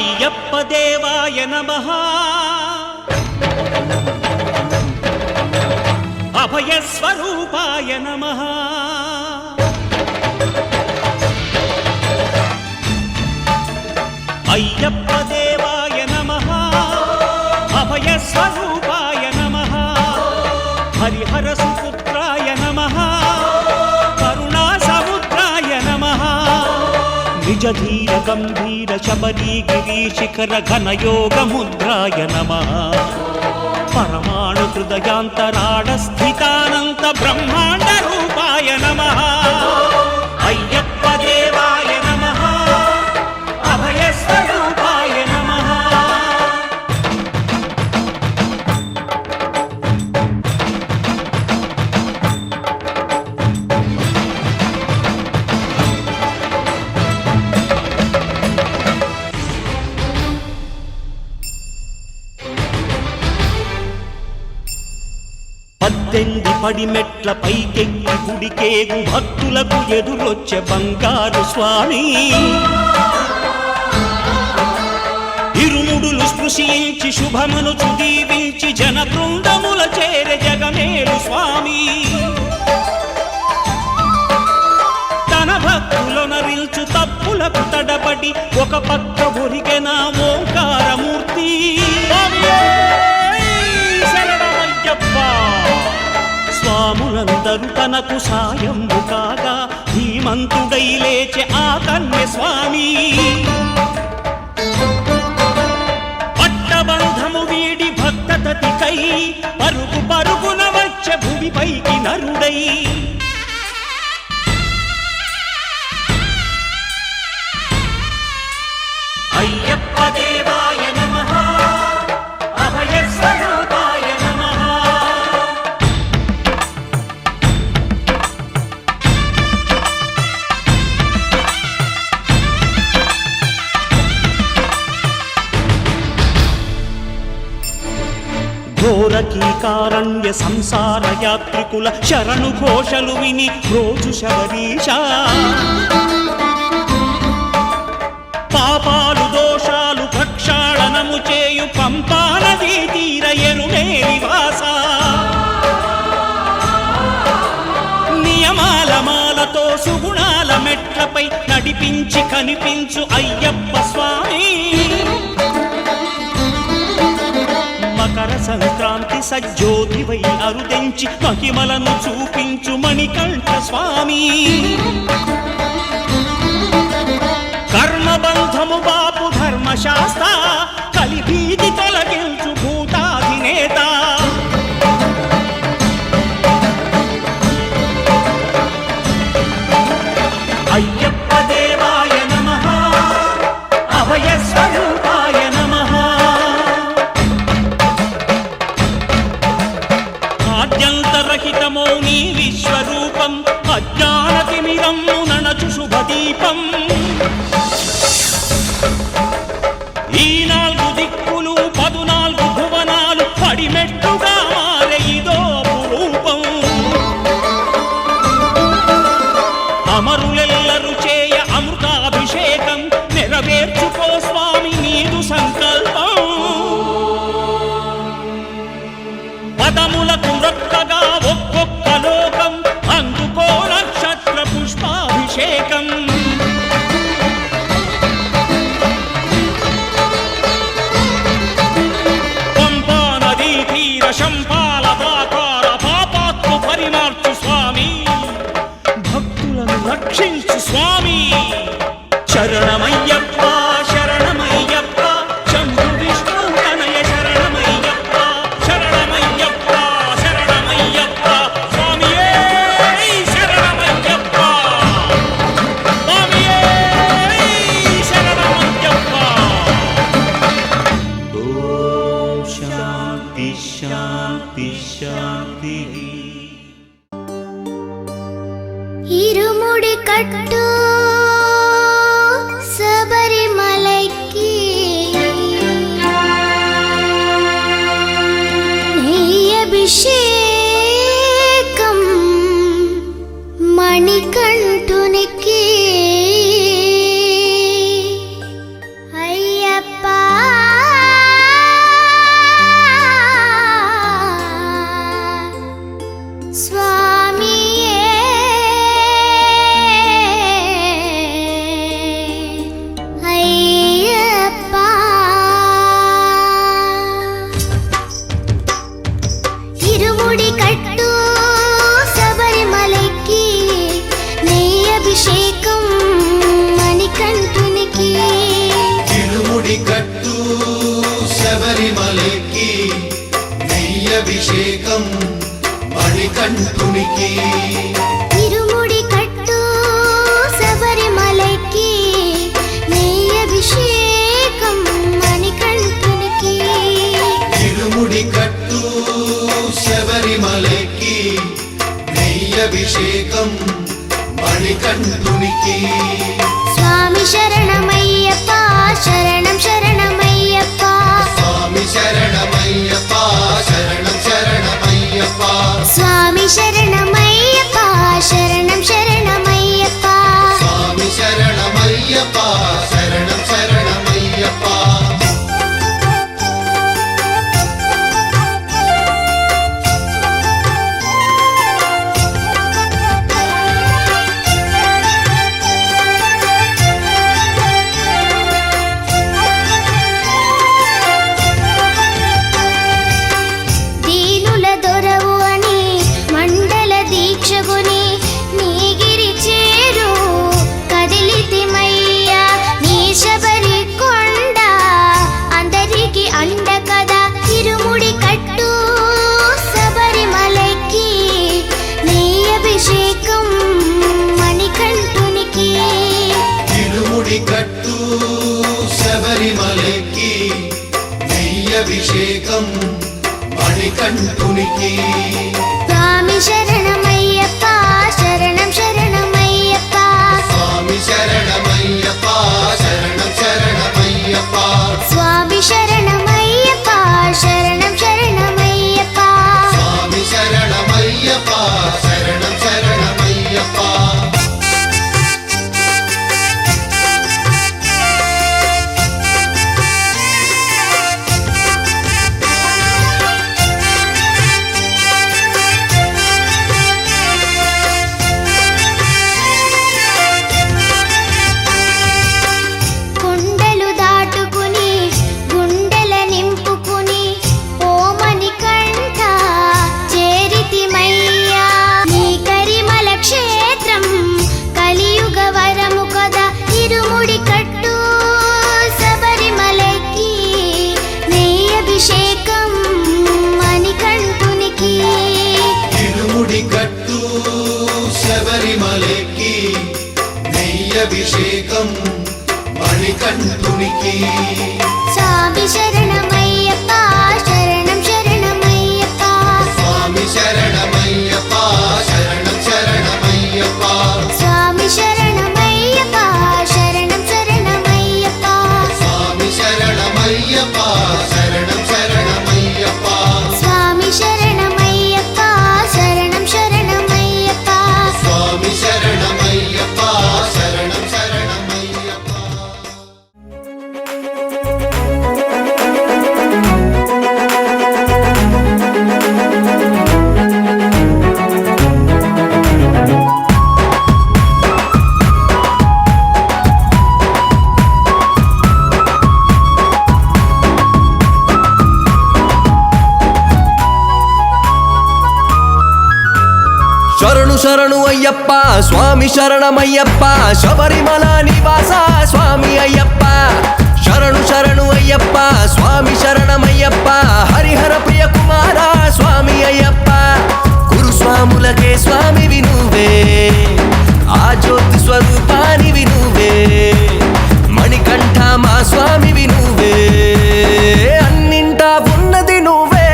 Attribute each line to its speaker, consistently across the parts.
Speaker 1: అయ్యప్పదేవాయ నమః అభయస్వరూపాయ నమః అయ్యప్పదేవాయ నమః అభయస్వరూపాయ నమః హరిహర సుపుత్రాయ నమః కరుణాసముద్రాయ నమః నిజధీర గంభీర శబరీ గిరీశిఖర ఘనయోగ ముద్రాయ నమః పరమాణు హృదయాంతరాళ స్థితానంత బ్రహ్మాండ రూపాయ నమః అయ్యప్పదేవాయ నమః అభయస్వరూపాయ నమః పద్దెంది పడిమెట్ల పైకెక్కి గుడికేగు భక్తులకు ఎదురొచ్చే బంగారు స్వామి ఇరుముడులు స్పృశించి శుభమును చుదీవించి జన బృందముల చేరే జగమేలు స్వామి తన భక్తులొనరిల్చు తప్పులకు తడబడి ఒక పక్క ఒరిగెన ఓంకారమూర్తి స్వాములందరూ తనకు సాయము కాగా ధీమంతుడై లేచే ఆ కన్య స్వామి పట్టబంధము వీడి భక్తతతికై పరుగు పరుగున వచ్చే భూమిపైకి నరుడై అయ్యప్పదేవాయ నమః అభయస్వరూపాయ నమః ఘోరకీకారణ్య సంసార యాత్రికుల శరణు ఘోషలు విని రోజు శబరీశ పాపాలు దోషాలు ప్రక్షాళనము చేయు పంపా నదీ తీర ఎరుమే నివాస నియమాల మాలతో సుగుణాల మెట్లపై నడిపించి కనిపించు అయ్యప్ప స్వామి మకర సంక్రాంతి సజ్జోతివై అరుదెంచి మహిమలను చూపించు మణికంఠ స్వామి కర్మబంధము బాపు ధర్మశాస్త్ర కలిభీతి తొలగించు భూతాధినేత అయ్యప్పదేవాయ నమః అభయస్వరూపాయ నమః వ్యక్తమో నీ విశ్వరూపం అజ్ఞానతిమిరమ్ము నణచు శుభదీపం ఈ 4 దిక్కులు 14 భువనాలు పడిమెట్టుగా మారే ఇదో రూపం అమరులెల్లరు చేయ అమృతాభిషేకం నెరవేర్చుకో స్వామి నీదు సంకల్పం పదములకు రొక్కగా ఒక్కొక్క లోకం అందుకో నక్షత్ర పుష్పాభిషేకం పంపా నదీ తీర శంపాల దాకార పాపాత్మ పరిమార్చు స్వామి భక్తులను రక్షించు స్వామి శరణమయ్యప్ప శరణమయ్యప్ప శంభు విష్ణు తనయ శరణమయ్యప్ప శరణమయ్యప్ప శరణమయ్యప్ప స్వామియే శరణమయ్యప్ప స్వామియే శరణమయ్యప్ప ఓం శాంతి శాంతి శాంతి
Speaker 2: ఇరుముడి కట్టు శబరిమలైకి నెయ్యభిషేకం మణికంఠునికి అయ్యప్ప స్వామియే అయ్యప్ప ఇరుముడి కట్టు శబరిమలైకి నెయ్యభిషేకం మణికంఠునికి
Speaker 3: ఇరుముడి కట్టు శబరిమలకి నెయ్యభిషేకం మణికంఠునికి
Speaker 2: ఇరుముడి కట్టు శబరిమలైకి నెయ్యభిషేకం మణికంఠునికి
Speaker 3: ఇరుముడి కట్టు శబరిమలకి నెయ్యభిషేకం మణికంఠునికి
Speaker 2: స్వామి శరణమయ్యప్ప శరణం శరణమయ్యప్ప
Speaker 3: స్వామి శరణమయ్యప్ప శరణం శరణమయ్యప్ప
Speaker 2: స్వామి శరణమయ్యప్ప శరణం శరణమయ్యప్ప
Speaker 3: స్వామి శరణమయ్యప్ప శరణం శరణమయ్యప్ప
Speaker 2: దీనుల దొరవు అని మండల దీక్షగుని నీగిరి చేరు కదిలితిమయ్యా నీ శబరి కొండ అందరికి అండ కదా ఇరుముడి కట్టు శబరిమలైకి నెయ్యభిషేకం మణికంఠునికి
Speaker 3: ఇరుముడి కట్టు శబరిమలకి నెయ్యభిషేకం మణికంఠునికి
Speaker 2: స్వామి శరణమయ్యప్ప శరణం శరణమయ్యప్ప
Speaker 3: స్వామి శరణమయ్యప్ప శరణం శరణమయ్యప్ప
Speaker 2: స్వామి శరణమయ్యప్ప శరణం శరణమయ్యప్ప
Speaker 3: స్వామి శరణమయ్యప్ప శరణం శరణమయ్యప్ప
Speaker 2: కొండలు దాటుకుని గుండెల నింపుకుని ఓమని కంఠ చేరితిమయ్యా నీ కరిమల క్షేత్రం కలియుగ వరము కదా ఇరుముడి కట్టు శబరిమలకి నెయ్యభిషేకం మణికంఠునికి
Speaker 3: ఇరుముడి కట్టు శబరిమలకి నెయ్యభిషేకం మణికంఠునికి
Speaker 2: స్వామి శరణమయ్యప్ప శరణం శరణమయ్యప్ప
Speaker 3: స్వామి శరణమయ్యప్ప
Speaker 4: శరణు శరణు అయ్యప్ప స్వామి శరణమయ్యప్ప శబరిమల నివాస స్వామి అయ్యప్ప శరణు శరణు అయ్యప్ప స్వామి శరణమయ్యప్ప హరిహర ప్రియ కుమార స్వామి అయ్యప్ప గురుస్వాములకే స్వామివి నువ్వే ఆ జ్యోతి స్వరూపానివి నువ్వే మణికంఠ మా స్వామివి నువ్వే అన్నింటా ఉన్నది నువ్వే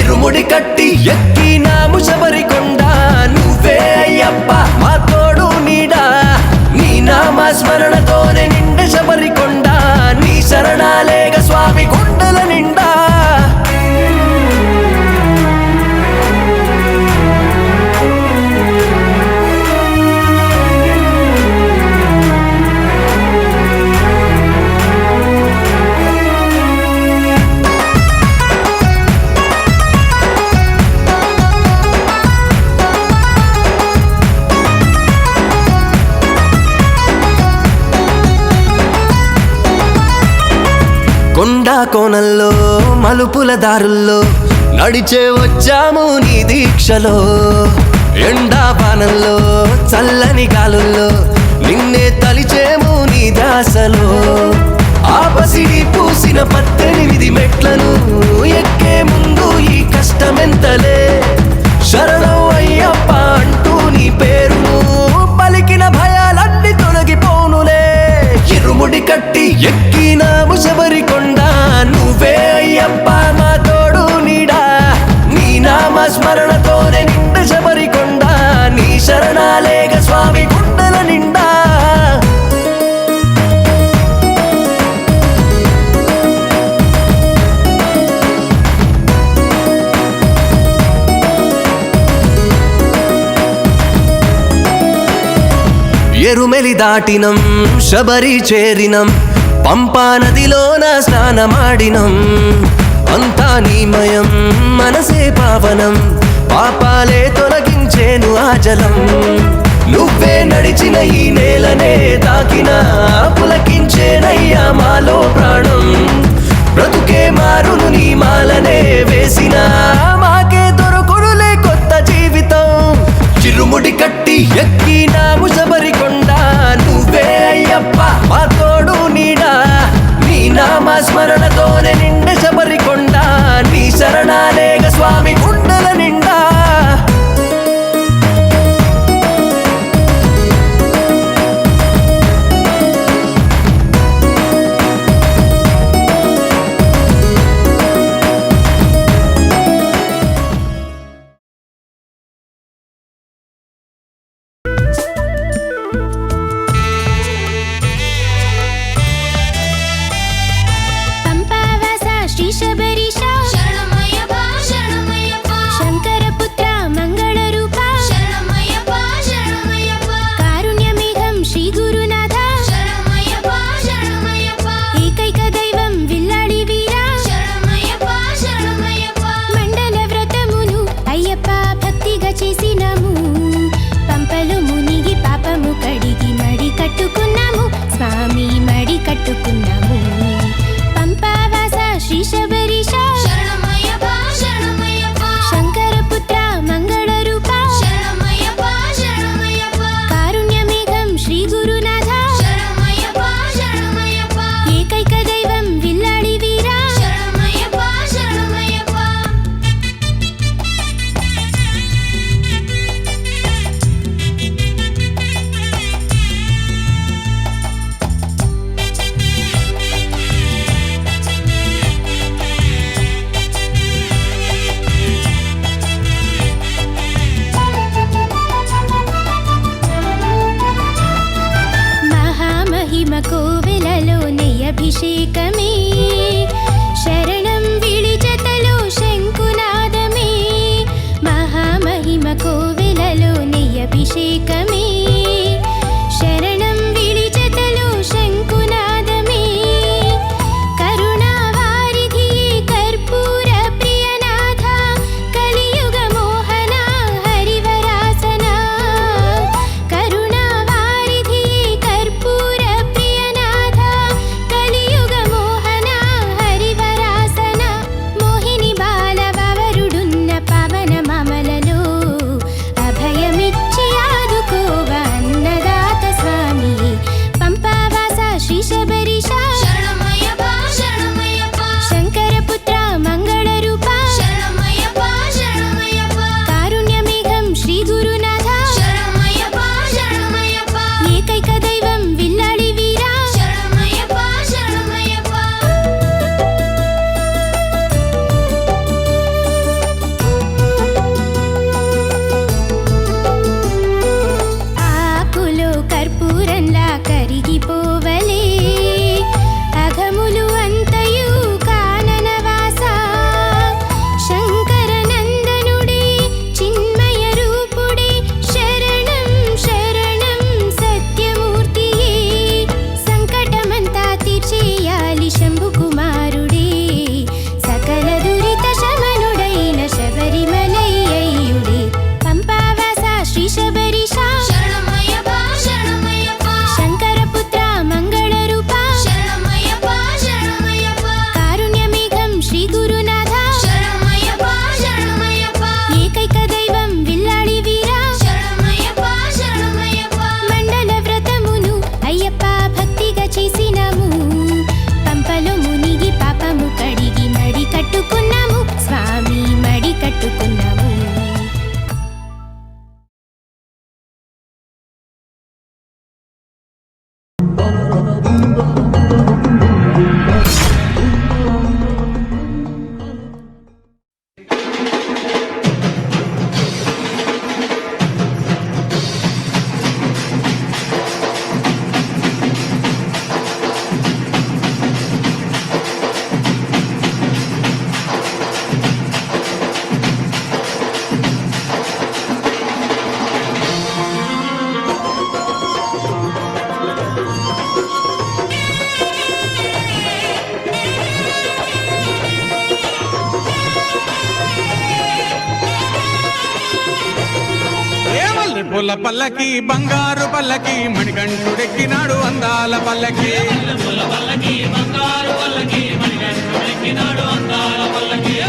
Speaker 4: ఇరుముడి కట్టి ఎక్కినాము శబరికొండ నువ్వే అయ్యప్ప మా తోడు నీడా నీ నామ స్మరణతోనే నిండ శబరికొండ నీ శరణాలేగ స్వామి గుండెల నిండా కొండా కోనల్లో మలుపుల దారుల్లో నడిచే వచ్చాము నీ దీక్షలో ఎండా బాణంలో చల్లని గాలుల్లో నిన్నే తలిచేము నీ దాసలో ఆపసిడి పూసిన 18 మెట్లను ఎక్కే ముందు ఈ కష్టమెంతలే శరణం అయ్యప్ప అంటూ నీ పేరును పలికిన భయాలన్నీ తొలగిపోనులే ఇరుముడి కట్టి ఎక్కినాము శబరికొండ నువ్వే అయ్యప్ప మా తోడు నీడా నీ నామ స్మరణతోనే నిండ శబరికొండ నీ శరణాలేగ స్వామి గుండెల నిండా ఎరుమెలి దాటినం శబరి చేరినం పంపా నదిలోన స్నానమాడినం అంతా నీమయం మనసే పావనం పాపాలే తొలగించేను ఆ జలం నువ్వే నడిచిన ఈ నేలనే తాకిన పులకించేనయ్యా మాలో ప్రాణం బ్రతుకే మారును నీ మాలనే వేసిన మాకే దొరకొడులే కొత్త జీవితం చిరుముడి కట్టి ఎక్కినాము శబరికొండ నువ్వే అయ్యప్ప మా తోడు నీడా నీ నామ స్మరణతోనే నిండ శబరికొండ నీ శరణాలేగ స్వామి గుండెల నిండా
Speaker 2: పంపావాస శ్రీ శబరీశ శరణమయ్యప్ప శరణమయ్యప్ప శంకరపుత్ర మంగళ రూప శరణమయ్యప్ప శరణమయ్యప్ప కారుణ్య మేఘం శ్రీ గురునాథ శరణమయ్యప్ప శరణమయ్యప్ప ఏకైక దైవం విల్లాడి వీర శరణమయ్యప్ప శరణమయ్యప్ప మండల వ్రతమును అయ్యప్ప భక్తిగా చేసినాము పంపలు మునిగి పాపము కడిగి మడి కట్టుకున్నాము స్వామి మడి కట్టుకున్నాము పంపావాస శ్రీ శబరీశ శరణమయ్యప్ప శరణమయ్యప్ప శంకరపుత్ర మంగళ రూప శరణమయ్యప్ప శరణమయ్యప్ప కారుణ్య మేఘం శ్రీ గురునాథ శరణమయ్యప్ప శరణమయ్యప్ప ఏకైక దైవం విల్లాడి వీర శరణమయ్యప్ప శరణమయ్యప్ప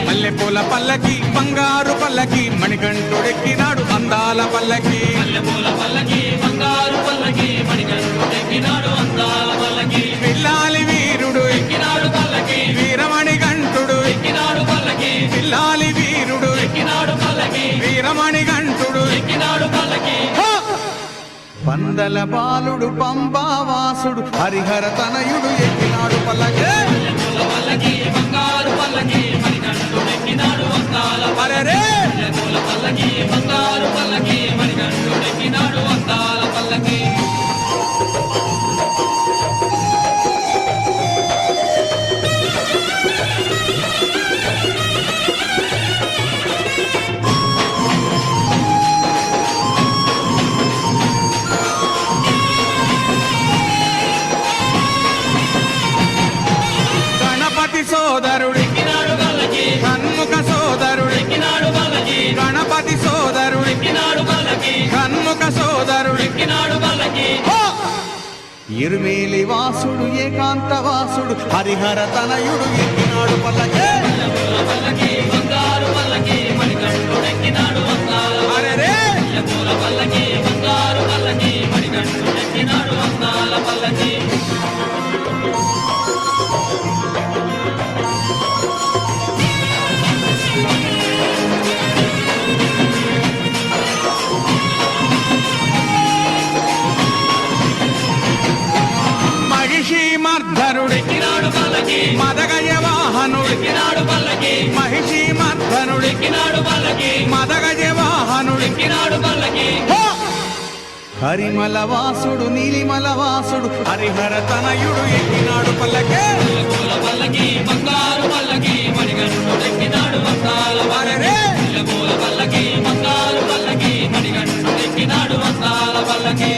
Speaker 5: మల్లెపూల పల్లకి బంగారు పల్లకి మణికంఠుడెక్కినాడు అందాల పల్లకి మల్లెపూల పల్లకి బంగారు పల్లకి మణికంఠుడెక్కినాడు అందాల పల్లకి పిల్లాలి వీరుడు ఎక్కినాడు పల్లకి వీరమణి గంటుడు ఎక్కినాడు పల్లకి పిల్లాలి వీరుడు ఎక్కినాడు పల్లకి వీరమణి గంటుడు ఎక్కినాడు పల్లకి పందల బాలుడు పంబావాసుడు హరిహర తనయుడు ఎక్కినాడు పల్లకి బంగారు పల్లకి అరెరే బంగారు పల్లకి మణికంఠుడెక్కినాడు అందాల పల్లకి గణపతి సోదరుడు షణ్ముఖ సోదరుడు గణపతి సోదరుడు షణ్ముఖ సోదరుడు ఇరుమేలి వాసుడు ఏకాంత వాసుడు హరిహర తనయుడు ఎక్కినాడు పల్లకి అరెరే మర్ధనుడెక్కినాడు పల్లకి మదగజ వాహనుడెక్కినాడు పల్లకి మహిషి మర్ధనుడెక్కినాడు పల్లకి మదగజ వాహనుడెక్కినాడు పల్లకి హరిమల వాసుడు నీలిమల వాసుడు హరిహర తనయుడు ఎక్కినాడు పల్లకి బంగారు పల్లకి మణికంఠుడెక్కినాడు అందాల పల్లకి బంగారు పల్లకి మణికంఠుడెక్కినాడు అందాల పల్లకి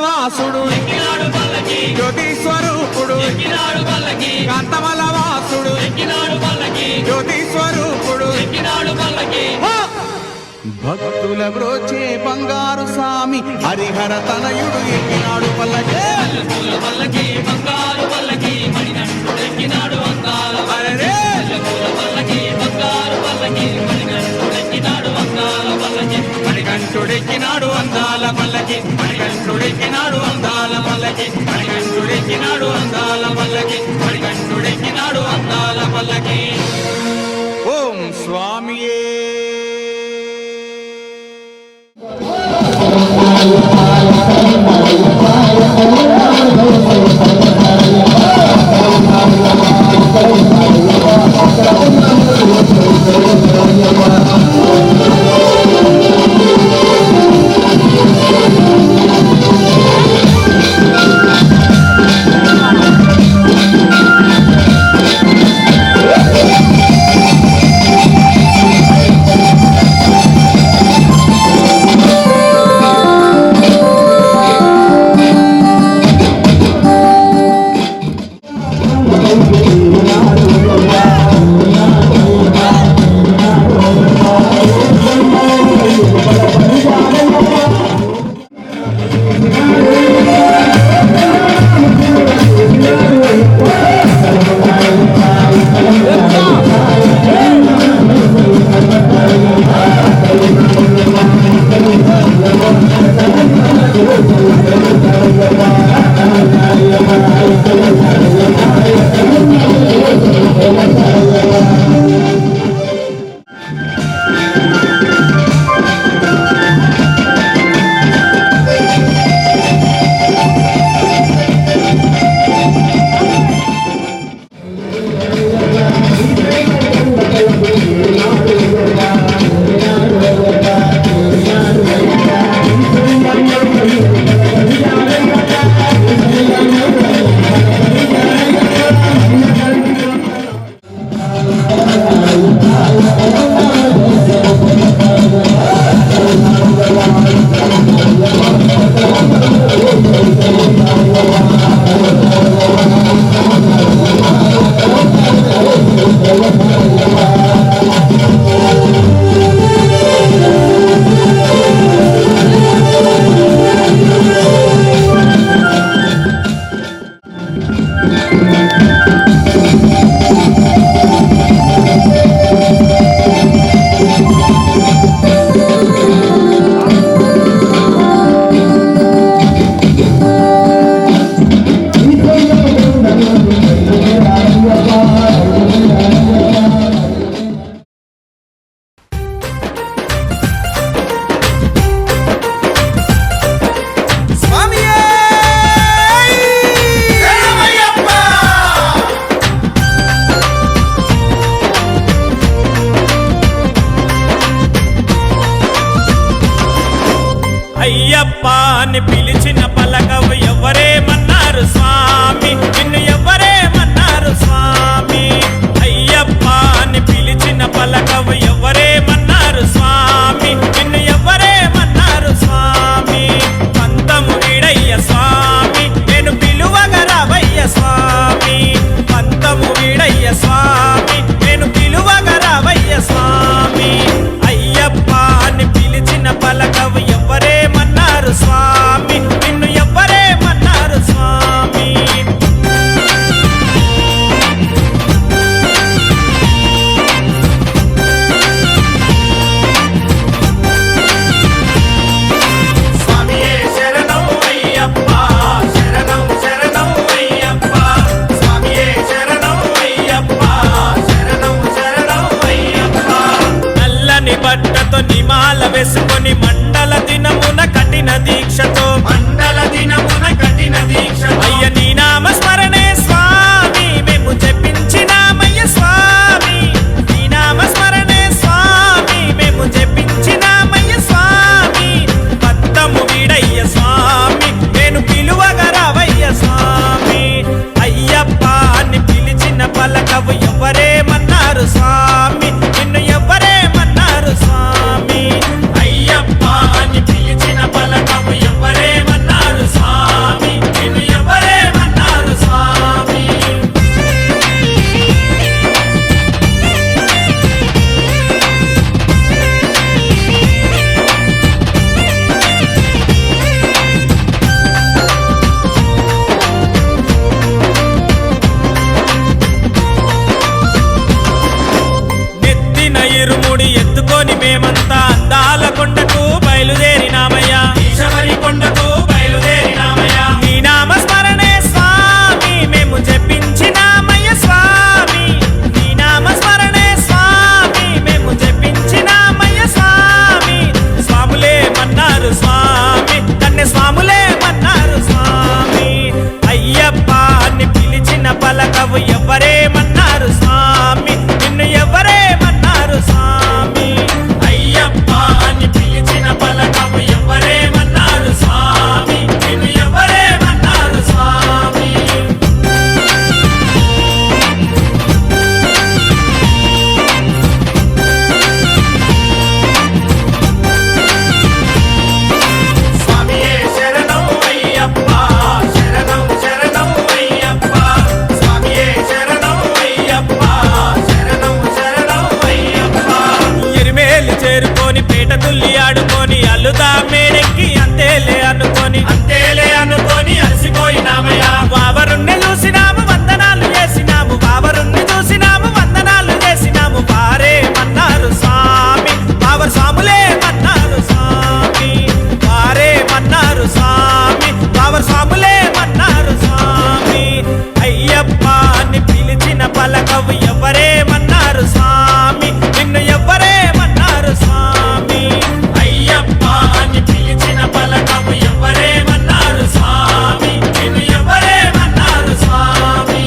Speaker 5: వాసుడు జ్యోతి స్వరూపుడు కాంతమల వాసుడు జ్యోతి స్వరూపుడు భక్తుల బ్రోచే బంగారు స్వామి హరిహర తనయుడు ఎక్కినాడు పల్లకి అరెరే మణికంఠుడెక్కినాడు అందాల పల్లకి మణికంఠుడెక్కినాడు అందాల పల్లకి మణికంఠుడెక్కినాడు అందాల పల్లకి మణికంఠుడెక్కినాడు అందాల పల్లకి ఓం స్వామియే
Speaker 1: అయ్యప్ప అని పిలిచిన పలకవు ఎవరేమన్నారు స్వామి, నిన్ను ఎవరేమన్నారు స్వామి. అయ్యప్ప అని పిలిచిన పలకవు ఎవరేమన్నారు స్వామి, నిన్ను ఎవరేమన్నారు స్వామి. పంతము వీడయ్య స్వామి, నేను పిలువగ రావయ్య స్వామి. పంతము వీడయ్య స్వామి, నేను పిలువగ రావయ్య స్వామి. అయ్యప్ప అని పిలిచిన పలకవు ఎవరేమన్నారు స్వామి, నిన్ను ఎవరేమన్నారు స్వామి. స్వామియే శరణం అయ్యప్ప, శరణం శరణం అయ్యప్ప. స్వామియే శరణం అయ్యప్ప, శరణం శరణం అయ్యప్ప. నల్లని బట్టతో నిమాల వేసుకొని మండల దినమున కఠిన దీక్షతో, మండల దినమున కఠిన దీక్ష. అయ్య నీ నామ స్మరణే స్వామి, మేము జపించినామయ్య స్వామి. నీ నామ స్మరణే స్వామి, మేము జపించినామయ్య స్వామి. పంతము వీడయ్య స్వామి, నేను పిలువగ రావయ్య స్వామి. అయ్యప్ప అని పిలిచిన పలకవు ఎవరేమన్నారు స్వామి, నిన్ను ఎవరేమన్నారు స్వామి. అయ్యప్ప అని పిలిచిన పలకవు ఎవరేమన్నారు స్వామి, నిన్ను ఎవరేమన్నారు స్వామి. నెత్తిన ఇరుముడి ఎత్తుకొని మేమంతా అందాల కొండకు బయలుదేరినామయ్యా, ఈశబరి కొండకు బయలుదేరినామయ్యా. నీ నామ స్మరణే స్వామి, మేము జపించినామయ్య స్వామి. నీ నామ స్మరణే స్వామి, మేము జపించినామయ్య స్వామి. స్వాములే మన్నారు స్వామి, కన్నె స్వాములే మన్నారు స్వామి. అయ్యప్ప అని పిలిచిన పలకవు ఎవరేమన్నారు స్వామి, నిన్ను ఎవరేమన్నారు స్వామి. అయ్యప్ప అని పిలిచిన పలకవు ఎవరేమన్నారు స్వామి, నిన్ను ఎవరేమన్నారు స్వామి. స్వామియే శరణం అయ్యప్ప, శరణం శరణం అయ్యప్ప. స్వామియే శరణం అయ్యప్ప, శరణం శరణం అయ్యప్ప. ఎరిమేలు చేరుకొని పేట తుల్లి ఆడుకొని అల్లుదా మేడెక్కి అంతేలే అనుకొని, అంతేలే అనుకొని అలసిపోయినామయ్యా. బావరుణ్ణి చూసినాము వందనాలు చేసినాము, బావరుణ్ణి చూసినాము వందనాలు చేసినాము. వారేమన్నారు స్వామి, బావర్ స్వాములే మన్నారు స్వామి. వారేమన్నారు స్వామి, బావర్ స్వాములే మన్నారు స్వామి. అయ్యప్ప అని పిలిచిన పలకవు ఎవరేమన్నారు స్వామి, నిన్ను ఎవరేమన్నారు స్వామి. అయ్యప్ప అని పిలిచిన పలకవు ఎవరేమన్నారు స్వామి, నిన్ను ఎవరేమన్నారు స్వామి.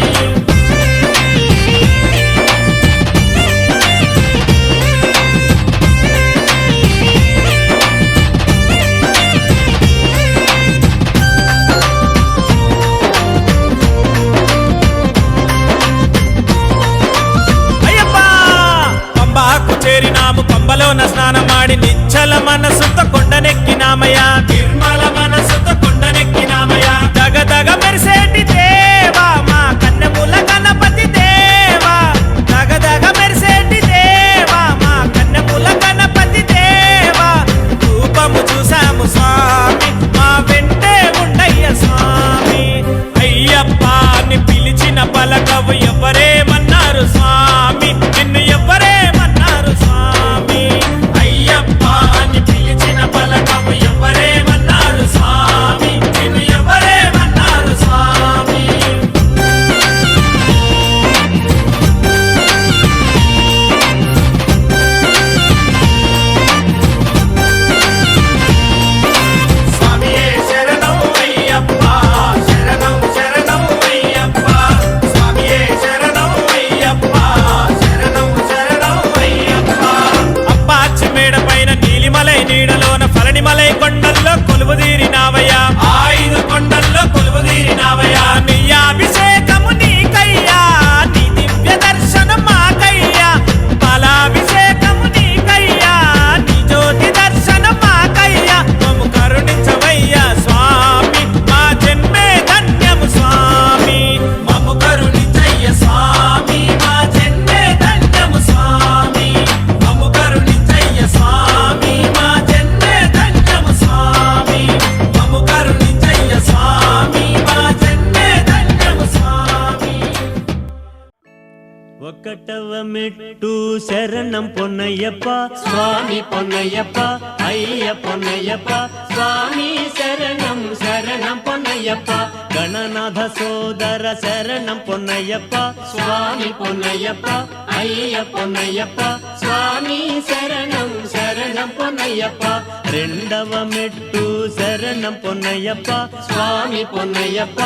Speaker 1: అయ్యప్ప పంబాకు చేరినాము, పంబలోన స్నానమాడి నిచ్చల మనసుతో కొండనెక్కినామయ్యా. నిర్మల మనసుతో కొండనెక్కినామయ్యా. దగదగ మెరిసేటి దేవా మా కన్నెముల గణపతి దేవా. దగదగ మెరిసేటి దేవా మా కన్నెముల గణపతి దేవా. రూపము చూసాము స్వామి, మా వెంటే ఉండయ్య స్వామి. అయ్యప్ప అని పిలిచిన పలకవు ఎవరేమన్నారు స్వామి, నిన్ను ఎవరేమన్నారు స్వామి. అయ్యప్ప అని పిలిచిన పలకవు ఎవరేమన్నారు స్వామి, నిన్ను ఎవరేమన్నారు స్వామి. స్వామియే శరణం అయ్యప్ప, శరణం శరణం అయ్యప్ప. స్వామియే శరణం అయ్యప్ప, శరణం శరణం అయ్యప్ప. అప్పాచి మేడ పైన నీలిమలై నీడలోన ఫలనిమలై కొండల్లో కొలువుదీరినావయ్యా, 5 కొండల్లో కొలువుదీరినావయ్యా. నీ అభిషేకము నీకయ్యా, నీ దివ్య దర్శనం మాకయ్యా. బలాభిషేకము నీకయ్యా, నీ జ్యోతి దర్శనం మాకయ్యా. మమ్ము కరుణించవయ్యా స్వామి, మా జన్మే ధన్యము స్వామి. మమ్ము కరుణించయ్య స్వామి, మా జన్మే ధన్యము స్వామి. మమ్ము కరుణించయ్య స్వామి, మా జన్మే ధన్యము స్వామి. మమ్ము కరుణించయ్య స్వామి, మా జన్మే ధన్యము స్వామి. ఒకటవ మెట్టు శరణం పొన్నయ్యప్ప, స్వామి పొన్నయ్యప్ప, అయ్య పొన్నయ్యప్ప. స్వామి శరణం శరణం పొన్నయ్యప్ప, గణనాథ సోదర శరణం పొన్నయ్యప్ప. స్వామి పొన్నయ్యప్ప, అయ్య పొన్నయ్యప్ప. స్వామి శరణం శరణం పొన్నయ్యప్ప, రెండవ మెట్టు శరణం పొన్నయ్యప్ప. స్వామి పొన్నయ్యప్ప,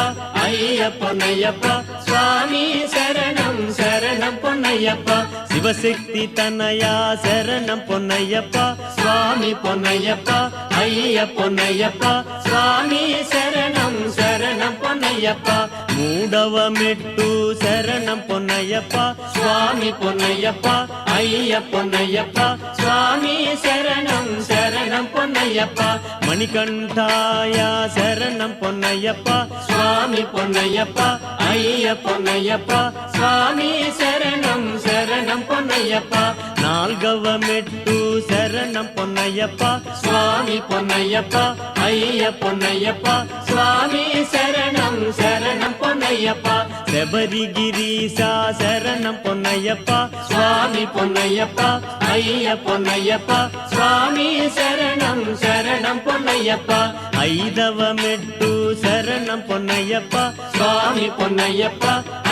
Speaker 1: అయ్య పొన్నయ్యప్ప. స్వామి శరణం శరణం పొన్నయ్యప్ప, శివశక్తి తనయా శరణం పొన్నయ్యప్ప. స్వామి పొన్నయ్యప్ప, అయ్య పొన్నయ్యప్ప. స్వామి శరణం శరణం పొన్నయ్యప్ప, మూడవ మెట్టు శరణం పొన్నయ్యప్ప. స్వామి పొన్నయ్యప్ప, అయ్య పొన్నయ్యప్ప. స్వామి శరణం శరణం పొన్నయ్యప్ప, మణికంఠాయ శరణం పొన్నయ్యప్ప. స్వామి పొన్నయ్యప్ప, అయ్య పొన్నయ్యప్ప. స్వామి శరణం శరణం పొన్నయ్యప్ప, నాల్గవ మెట్టు శరణం పొన్నయ్యప్ప. స్వామి పొన్నయ్యప్ప, అయ్య పొన్నయ్యప్ప. స్వామి శరణం శరణం పొన్నయ్యప్ప, శబరిగిరీశ శరణం పొన్నయ్యప్ప. స్వామి పొన్నయ్యప్ప, అయ్య పొన్నయ్యప్ప. స్వామి శరణం శరణం పొన్నయ్యప్ప, ఐదవ మెట్టు శరణం పొన్నయ్యప్ప. స్వామి పొన్నయ్యప్ప,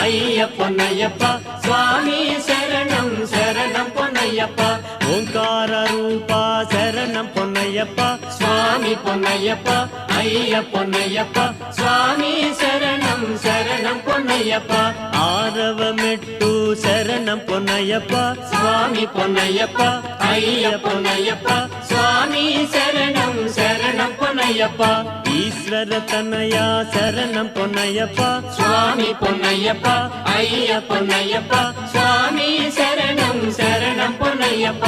Speaker 1: అయ్య పొన్నయ్యప్ప. స్వామి శరణం శరణం పొన్నయ్యప్ప, ఓంకార రూప శరణం పొన్నయ్యప్ప. స్వామి పొన్నయ్యప్ప, అయ్య పొన్నయ్యప్ప. స్వామి శరణం శరణం పొన్నయ్యప్ప, ఆరవ మెట్టు శరణం పొన్నయ్యప్ప. స్వామి పొన్నయ్యప్ప, అయ్య పొన్నయ్యప్ప. స్వామి శరణం శరణం పొన్నయ్యప్ప, ఈశ్వర తనయ శరణం పొన్నయ్యప్ప. స్వామి పొన్నయ్యప్ప, అయ్య పొన్నయ్యప్ప. స్వామి శరణం శరణం పొన్నయ్యప్ప,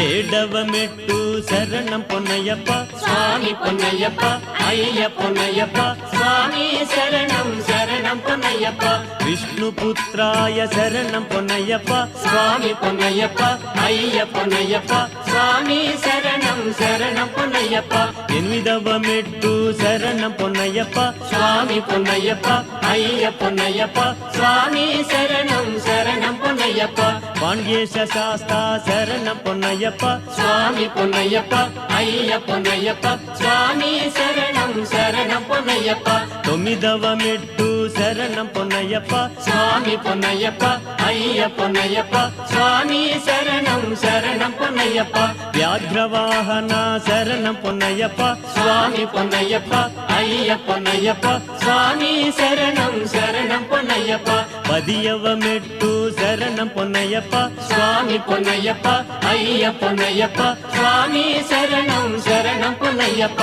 Speaker 1: ఏడవ మెట్టు శరణం పొన్నయ్యప్ప. స్వామి పొన్నయ్యప్ప, అయ్య పొన్నయ్యప్ప. స్వామి శరణం శరణం పొన్నయ్యప్ప, విష్ణుపుత్రాయ శరణం పొన్నయ్యప్ప. స్వామి పొన్నయ్యప్ప, అయ్య పొన్నయ్యప్ప. స్వామి శరణం శరణం పొన్నయ్యప్ప, ఎనిమిదవ మెట్టు శరణం పొన్నయ్యప్ప. స్వామి పొన్నయ్యప్ప, అయ్య పొన్నయ్యప్ప. స్వామి శరణం శరణం పొన్నయ్యప్ప, పాండ్యేశ శాస్త్ర శరణం పొన్నయ్యప్ప. స్వామి పొన్నయ్యప్ప, అయ్య పొన్నయ్యప్ప. స్వామి శరణం శరణం పొన్నయ్యప్ప, తొమ్మిదవ మెట్టు శరణం పొన్నయ్యప్ప. స్వామి పొన్నయ్యప్ప, అయ్య పొన్నయ్యప్ప. స్వామి శరణం శరణం పొన్నయ్యప్ప, వ్యాఘ్రవాహన శరణం పొన్నయ్యప్ప. స్వామి పొన్నయ్యప్ప, అయ్య పొన్నయ్యప్ప. స్వామి శరణం శరణం పొన్నయ్యప్ప, పదియవ మెట్టు శరణం పొన్నయ్యప్ప. స్వామి పొన్నయ్యప్ప, అయ్య పొన్నయ్యప్ప. స్వామి శరణం శరణం పొన్నయ్యప్ప,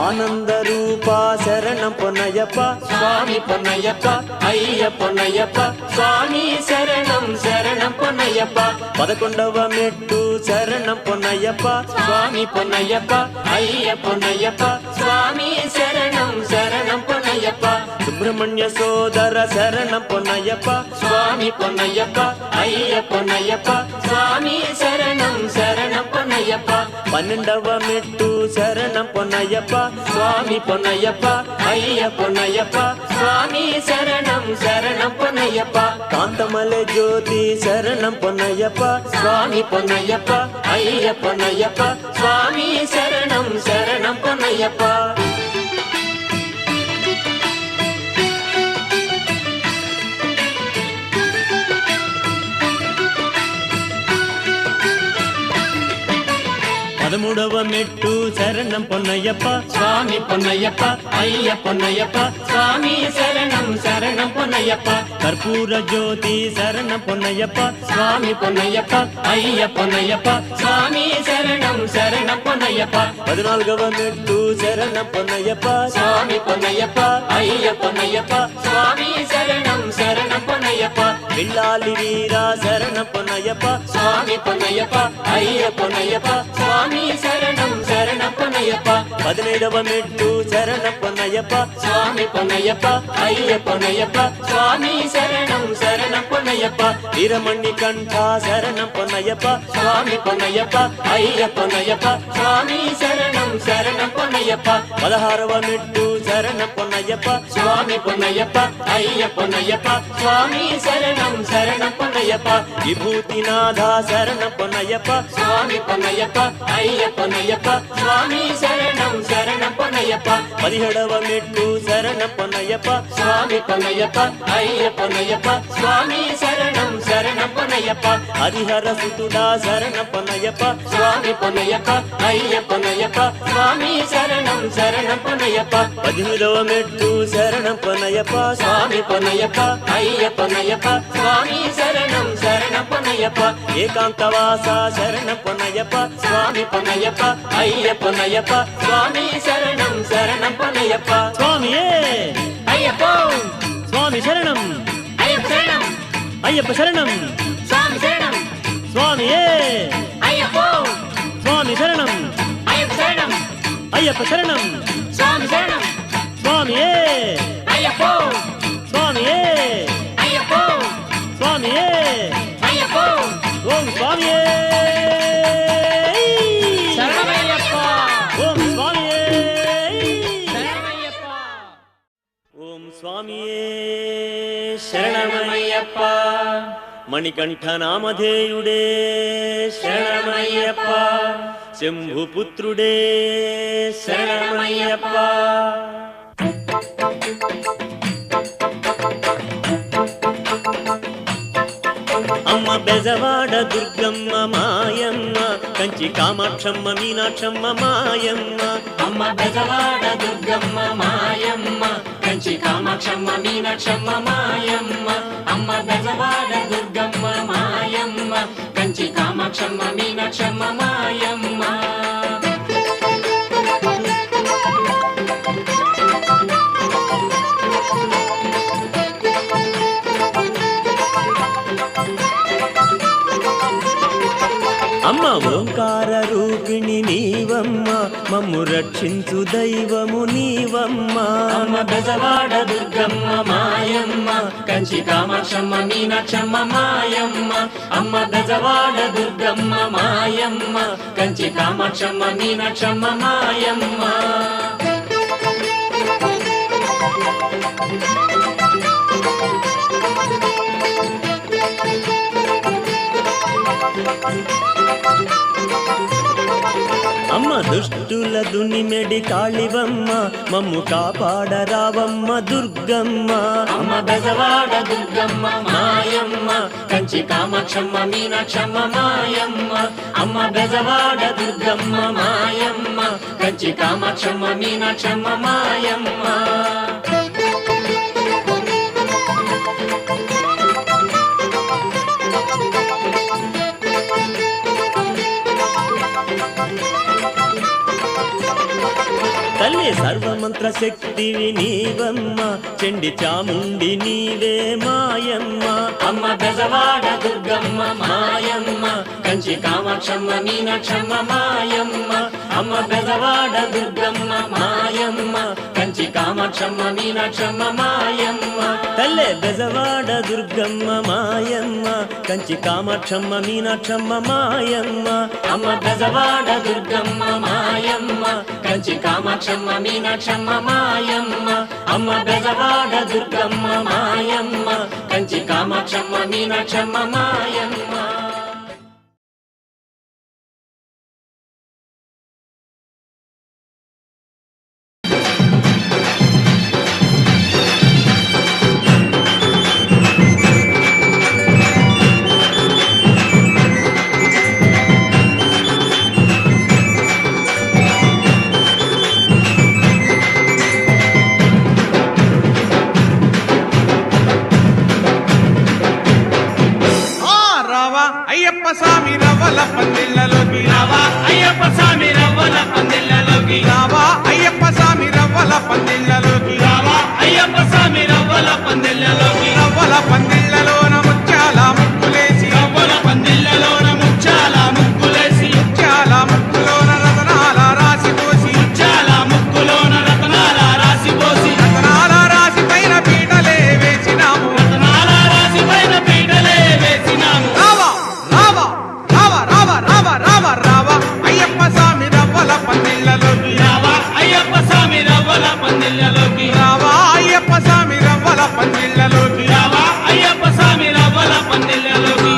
Speaker 1: ఆనంద రూప శరణం పొన్నయ్యప్ప. స్వామి పొన్నయ్యప్ప, అయ్య పొన్నయ్యప్ప. స్వామి శరణం శరణం పొన్నయ్యప్ప, 11వ మెట్టు శరణం పొన్నయ్యప్ప. స్వామి పొన్నయ్యప్ప, అయ్య పొన్నయ్యప్ప. స్వామి శరణం శరణం పొన్నయ్యప్ప, సుబ్రహ్మణ్య సోదర శరణం పొన్నయ్యప్ప స్వామి పొన్నయ్యప్ప అయ్య పొన్నయ్యప్ప స్వామి శరణం శరణం పొన్నయ్యప్ప 12వ మెట్టు శరణం పొన్నయ్యప్ప స్వామి పొన్నయ్యప్ప అయ్య పొన్నయ్యప్ప స్వామి శరణం శరణం పొన్నయ్యప్ప కాంతమలె జ్యోతి శరణం పొన్నయ్యప్ప స్వామి పొన్నయ్యప్ప అయ్య పొన్నయ్యప్ప స్వామి శరణం శరణం పొన్నయ్యప్ప పదమూడవ మెట్టు శరణం పొన్నయ్యప్ప స్వామి పొన్నయ్యప్ప అయ్య పొన్నయ్యప్ప స్వామి శరణం శరణం పొన్నయ్యప్ప కర్పూర జ్యోతి శరణం పొన్నయ్యప్ప స్వామి పొన్నయ్యప్ప అయ్య పొన్నయ్యప్ప స్వామి శరణం శరణం పొన్నయ్యప్ప 14వ మెట్టు శరణం పొన్నయ్యప్ప స్వామి పొన్నయ్యప్ప అయ్య పొన్నయ్యప్ప స్వామి శరణం శరణం పొన్నయ్యప్ప విల్లాలి వీరా శరణం పొన్నయ్యప్ప స్వామి పొన్నయ్యప్ప అయ్య పొన్నయ్యప్ప స్వామి శరణం శరణం పొన్నయ్యప్ప 15వ మెట్టు శరణం పొన్నయ్యప్ప స్వామి పొన్నయ్యప్ప అయ్య పొన్నయ్యప్ప స్వామి శరణం శరణం పొన్నయ్యప్ప వీరమణి కంఠ శరణం పొన్నయ్యప్ప స్వామి పొన్నయ్యప్ప అయ్య పొన్నయ్యప్ప స్వామి శరణం శరణం పొన్నయ్యప్ప 16వ మెట్టు శరణం పొన్నయ్యప్ప స్వామి పొన్నయ్యప్ప అయ్య పొన్నయ్యప్ప స్వామి శరణం శరణం పొన్నయ్యప్ప విభూతినాథ శరణం పొన్నయ్యప్ప స్వామి పొన్నయ్యప్ప అయ్య పొన్నయ్యప్ప స్వామి శరణం శరణం పొన్నయ్యప్ప 17వ మెట్టు శరణం పొన్నయ్యప్ప స్వామి పొన్నయ్యప్ప అయ్య పొన్నయ్యప్ప స్వామి శరణం శరణం పొన్నయ్యప్ప హరిహర సుతుడా శరణం పొన్నయ్యప్ప స్వామి పొన్నయ్యప్ప అయ్య పొన్నయ్యప్ప స్వామి శరణం శరణం పొన్నయ్యప్ప 18వ మెట్టు శరణం పొన్నయ్యప్ప స్వామి పొన్నయ్యప్ప అయ్య పొన్నయ్యప్ప స్వామి శరణం శరణం పొన్నయ్యప్ప ఏకాంతవాస శరణం పొన్నయ్యప్ప స్వామి పొన్నయ్యప్ప అయ్య పొన్నయ్యప్ప స్వామి శరణం శరణం పొన్నయ్యప్ప స్వామియే అయ్యప్ప స్వామి శరణం అయ్యప్ప శరణం అయ్యప్ప శరణం స్వామి శరణం స్వామియే అయ్యప్ప స్వామి శరణం అయ్యప్ప శరణం అయ్యప్ప శరణం స్వామి శరణం స్వామియే అయ్యప్ప స్వామియే అయ్యప్ప స్వామియే అయ్యప్ప ఓం స్వామియే శరణమయ్యప్ప ఓం స్వామియే శరణమయ్యప్ప ఓం స్వామియే శరణమయ్యప్ప మణికంఠ నామధేయుడే శరణమయ్యప్ప శంభుపుత్రుడే శరణమయ్యప్ప అమ్మ బెజవాడ దుర్గమ్మ మాయమ్మ కంచి కామాక్షమ్మ మీనాక్షమ్మ మాయమ్మ
Speaker 5: అమ్మ బెజవాడ దుర్గమ్మ మాయమ్మ కంచి కామాక్షమ్మ మీనాక్షమ్మ మాయమ్మ అమ్మ బెజవాడ దుర్గమ్మ మాయమ్మ కంచి కామాక్షమ్మ మీనాక్షమ్మ మాయమ్మ
Speaker 1: అమ్మ ఓంకార రూపిణి నీవమ్మ మమ్ము రక్షించు దైవము నీవమ్మ
Speaker 5: అమ్మ బెజవాడ దుర్గమ్మ మాయమ్మ కంచి కామాక్షమ్మ మీనాక్షమ్మ మాయమ్మ అమ్మ బెజవాడ దుర్గమ్మ మాయమ్మ కంచి కామాక్షమ్మ మీనాక్షమ్మ మాయమ్మ
Speaker 1: అమ్మ దుష్టుల దునిమెడి కాళివమ్మ మమ్ము కాపాడరావమ్మ దుర్గమ్మ
Speaker 5: అమ్మ బెజవాడ దుర్గమ్మ మాయమ్మ కంచి కామాక్షమ్మ మీనాక్షమ్మ మాయమ్మ అమ్మ బెజవాడ దుర్గమ్మ మాయమ్మ కంచి కామాక్షమ్మ మీనాక్షమ్మ మాయమ్మ
Speaker 1: తల్లి సర్వమంత్ర శక్తివి నీవమ్మ చండి చాముండి నీవే మాయమ్మ
Speaker 5: అమ్మ బెజవాడ దుర్గమ్మ మాయమ్మ కంచి కామాక్షమ్మ మీనాక్షమ్మ మాయమ్మ
Speaker 1: అమ్మ బెజవాడ దుర్గమ్మ మాయమ్మ కంచి కామాక్షమ్మ మీనాక్షమ్మ మాయమ్మ తల్లే బెజవాడ దుర్గమ్మ మాయమ్మ కంచి కామాక్షమ్మ మీనాక్షమ్మ మాయమ్మ అమ్మ బెజవాడ దుర్గమ్మ మాయమ్మ కంచి కామాక్షమ్మ మీనాక్షమ్మ మాయమ్మ అమ్మ బెజవాడ దుర్గమ్మ మాయమ్మ కంచి కామాక్షమ్మ మీనాక్షమ్మ మాయమ్మ.
Speaker 6: అయ్యప్ప స్వామి రవ్వల పందిళ్ళలోకి
Speaker 5: రావా అయ్యప్ప స్వామి రవ్వల పందిళ్ళలోకి
Speaker 6: రావా అయ్యప్ప స్వామి రవ్వల పందిళ్ళలోకి
Speaker 5: రావా అయ్యప్ప స్వామి రవ్వల పందిళ్ళలోకి
Speaker 6: రవ్వల పందిళ్ళలోన ముత్యాల ముక్కులేసి
Speaker 5: రవ్వల పందిళ్ళలోన ముచ్చాల ముక్కులేసి
Speaker 6: ముత్యాల ముక్కులోన రతనాల రాసి పోసి
Speaker 5: ముచ్చాల ముక్కులోన రతనాల రాసి పోసి
Speaker 6: రతనాల రాసి పైన పీటలే వేసినాము
Speaker 5: రతనాల రాసి పైన పీటలే వేసినాము
Speaker 6: రావా రావా రావా రావా రావా రావా రావా అయ్యప్ప స్వామి రవ్వల పందిళ్ళలోకి
Speaker 5: రావా అయ్యప్ప స్వామి రవ్వల పందిళ్ళలోకి
Speaker 6: రావా అయ్యప్ప స్వామి రవ్వల పందిళ్ళలోకి
Speaker 5: రావా అయ్యప్ప స్వామి రవ్వల పందిళ్ళలోకి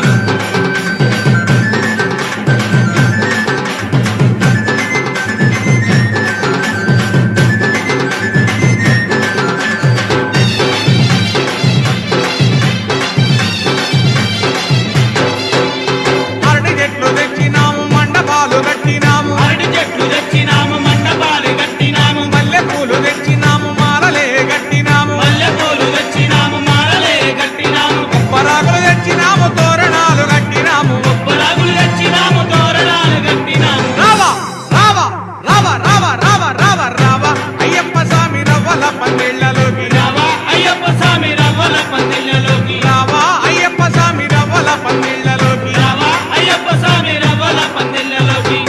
Speaker 6: అరటి చెట్లు తెచ్చినాము మండపాలు కట్టినాము
Speaker 5: అరటి చెట్లు తెచ్చినాము మండపాలు కట్టినాము
Speaker 6: మల్లె పూలు తెచ్చినాము మాలలే కట్టినాము
Speaker 5: మల్లె పూలు తెచ్చినాము మాలలే కట్టినాము
Speaker 6: పరాకులు తెచ్చినాము తోరణాలు కట్టినాము
Speaker 5: పరాగులు తెచ్చినాము తోరణాలు కట్టినాము
Speaker 6: రావా రావా రావా రావా రావా రావా రావా అయ్యప్ప స్వామి రవ్వల పందిళ్ళలోకి
Speaker 5: రావా అయ్యప్ప స్వామి రవ్వల పందిళ్ళలోకి
Speaker 6: రావా అయ్యప్ప స్వామి రవ్వల పందిళ్ళలోకి
Speaker 5: రావా అయ్యప్ప స్వామి రవ్వల పందిళ్ళలోకి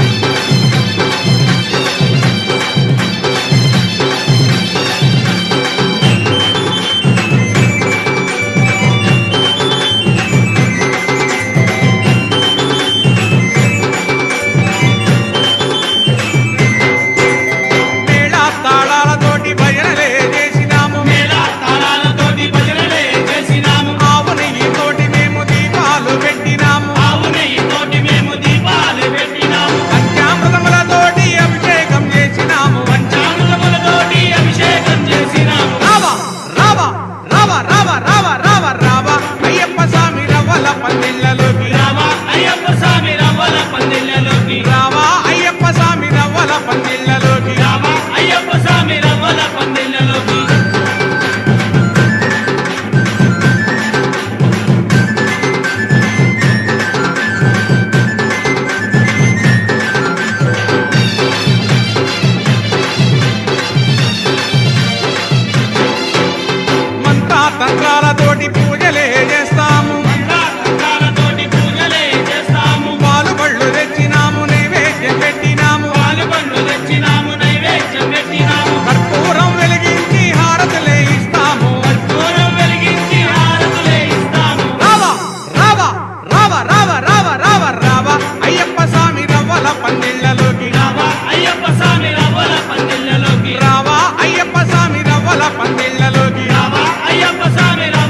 Speaker 6: మేళ తాళాలతోటి భజనలే చేసినాము
Speaker 5: మేళ తాళాలతోటి భజనలే చేసినాము
Speaker 6: ఆవు నెయ్యితోటి మేము దీపాలు పెట్టినాము
Speaker 5: ఆవు నెయ్యితోటి మేము దీపాలు పెట్టినాము
Speaker 6: పంచామృతములతోటి అభిషేకం చేసినాము
Speaker 5: పంచామృతములతోటి అభిషేకం చేసినాము
Speaker 6: రావా రావా రావా రావా రావా రావా రావా అయ్యప్ప స్వామి రవ్వల పందిళ్ళలోకి
Speaker 5: రావా అయ్యప్ప స్వామి రవ్వల పందిళ్ళలోకి
Speaker 6: రావా అయ్యప్ప స్వామి రవ్వల పందిళ్ళలోకి
Speaker 5: రావా అయ్యప్ప స్వామి రవ్వల పందిళ్ళలోకి
Speaker 6: మంత్ర తంత్రాలతోటి పూజలే చేస్తాము
Speaker 5: మంత్రాలతోటి పూజలే చేస్తాము
Speaker 6: పాలు పళ్ళు తెచ్చినాము నైవేద్యం పెట్టినాము
Speaker 5: పాలు పండ్లు తెచ్చినాము నైవేద్యం పెట్టినాము
Speaker 6: కర్పూరం వెలిగించి హారతులే ఇస్తాము
Speaker 5: దూరం వెలిగించి హారతులే ఇస్తాము
Speaker 6: రావా రావా రావా రావా రావా రావా రావా అయ్యప్ప స్వామి రవ్వల పందిళ్ళలోకి
Speaker 5: రావా అయ్యప్ప స్వామి రవ్వల పందిళ్ళలోకి
Speaker 6: రావా అయ్యప్ప స్వామి రవ్వల పందిళ్ళలోకి
Speaker 5: రావా అయ్యప్ప స్వామి రవ్వల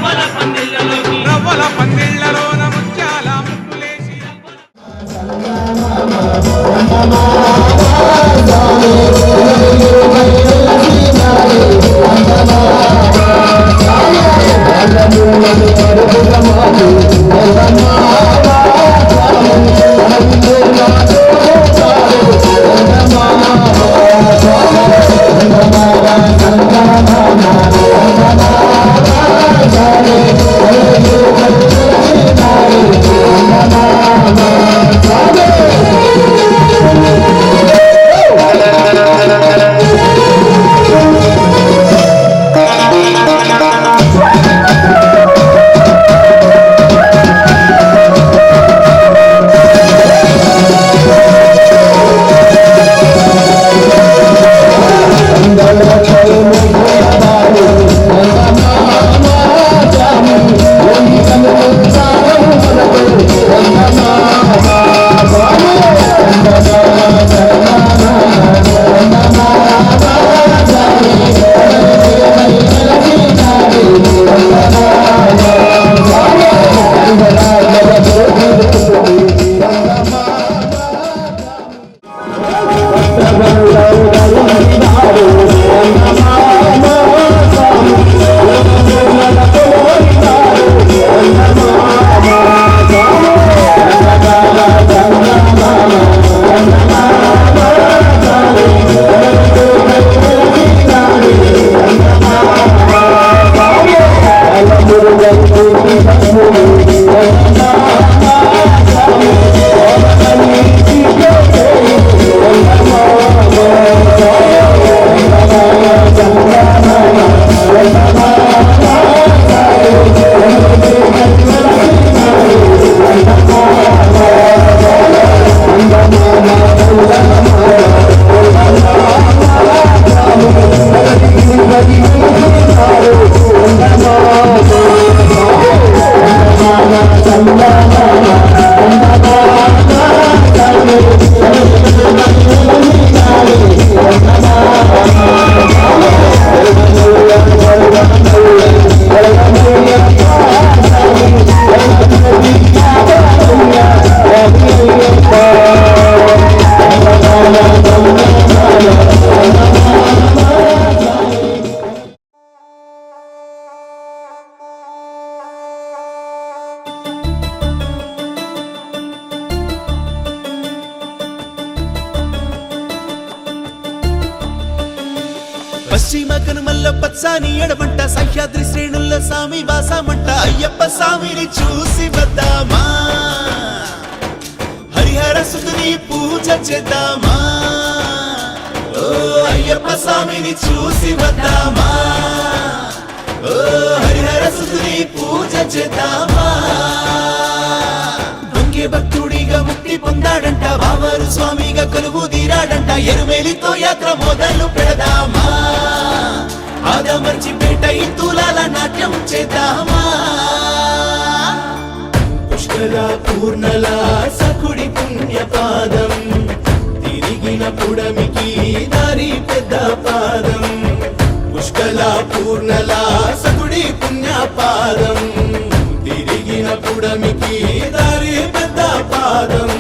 Speaker 7: పచ్చాని ఎడమంట సహ్యాద్రి శ్రేణుల్లో స్వామి వాసమంట అయ్యప్ప స్వామిని చూసి వద్దామా హరిహర సుతుని పూజ చేద్దామా ఓ అయ్యప్ప స్వామిని చూసి వద్దామా ఓ హరిహర సుతుని పూజ చేద్దామా దొంగే భక్తుడిగా ముక్తి పొందాడంట బావారు స్వామిగా కొలువు తీరాడంట ఎరుమేలితో యాత్ర మొదలు పెడదామా ఆదమర్చిపేట ఇంతులాల నాట్యం చేద్దామా పుష్కర పూర్ణల సకుడి పుణ్యపాదం తిరిగిన పుడమికి దారి పెద్ద పాదం పుష్కల పూర్ణల సకుడి పుణ్యపాదం తిరిగిన పుడమికి దారి పెద్ద పాదం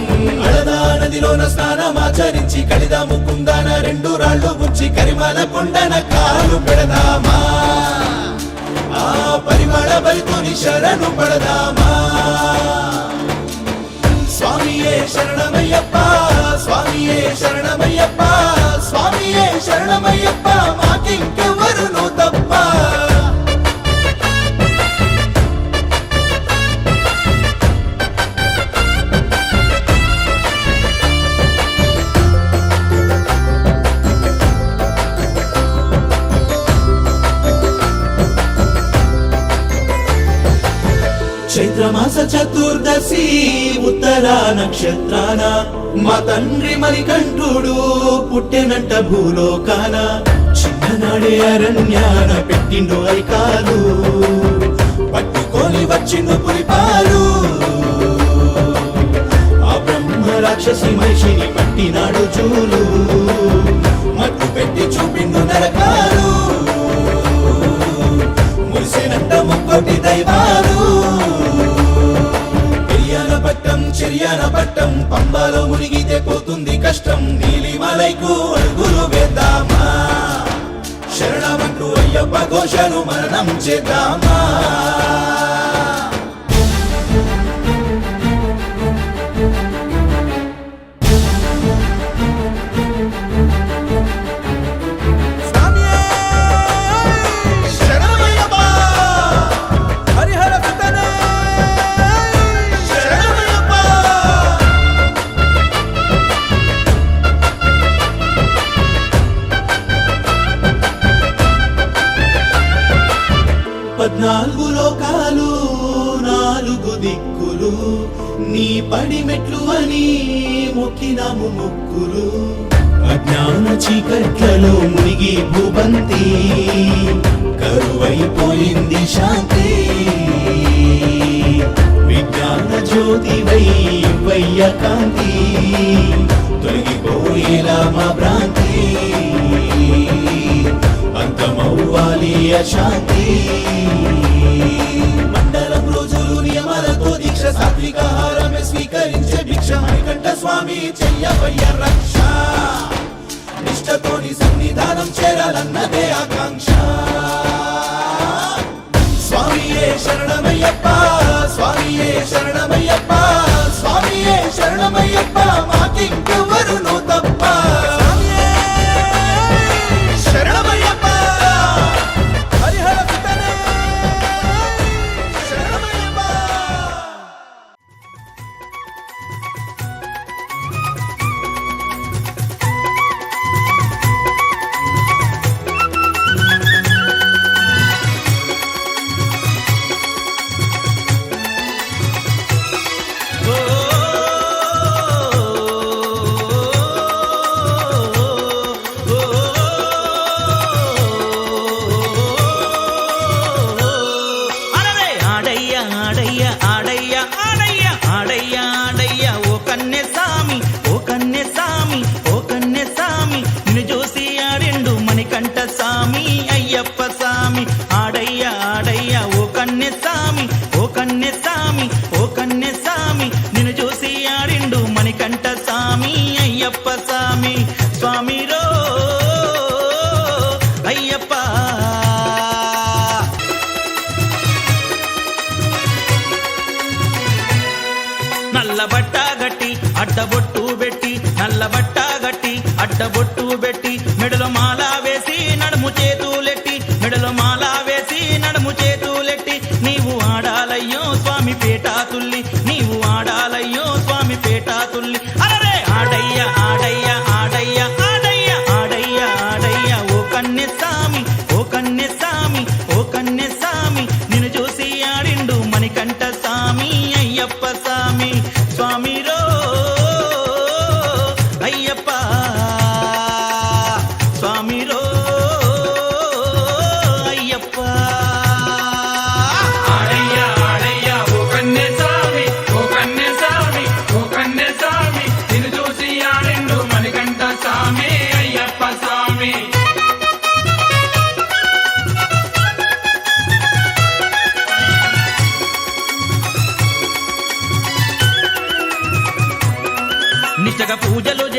Speaker 7: అడదా నదిలోన స్నానమాచరించి కలిదా ముకుందాన రెండు రాళ్ళు ఉంచి కరిమాల కొండన కాలు పెడదామా ఆ పరిమళ బలితోని శరణు పడదామా స్వామియే శరణమయ్యప్ప స్వామియే శరణమయ్యప్ప స్వామియే శరణమయ్యప్ప మాకింకెవరును తప్ప చైత్రమాస చతుర్దశి ఉత్తర నక్షత్రాన మా తండ్రి మణికంఠుడు పుట్టెనంట భూలోకాన చిన్ననాడే అరణ్యాన పెట్టిండు ఐకాలు పట్టుకొని వచ్చిండు పులిపాలు ఆ బ్రహ్మ రాక్షసి మనిషిని పట్టినాడు చూలు మట్టు పెట్టి చూపిండు నరకాలు మురిసినంత ముక్కోటి దైవాలు చెరియన పట్టం పంబాలో మునిగితే పోతుంది కష్టం నీలిమలైకు అడుగులు వేద్దామా శరణమంటూ అయ్యప్ప ఘోషను మరణం చేద్దామా పద్నాలుగు లోకాలు నాలుగు దిక్కులు నీ పడి మెట్లు అని మొక్కినాము మొక్కులు అజ్ఞాన చీకట్లలో మునిగి భూబంతి కరువైపోయింది శాంతి విజ్ఞాన జ్యోతివై వయ్య కాంతి తొలగిపోయేలా మా భ్రాంతి అంతమవ్వాలి అశాంతి మండలం రోజులు నియమాలతో దీక్ష సాత్వికాహారమే స్వీకరించే భిక్ష మణికంఠ స్వామి చెయ్యవయ్య రక్ష నిష్టతోని సన్నిధానం చేరాలన్నదే ఆకాంక్ష స్వామియే శరణమయ్యప్ప స్వామియే శరణమయ్యప్ప స్వామియే శరణమయ్యప్ప మాకింకెవరును తప్ప
Speaker 1: అడ్డబొట్టు పెట్టి నల్ల బట్ట గట్టి అడ్డబొట్టు పెట్టి మెడలో మాల వేసి నడుము చేతులెట్టి మెడలో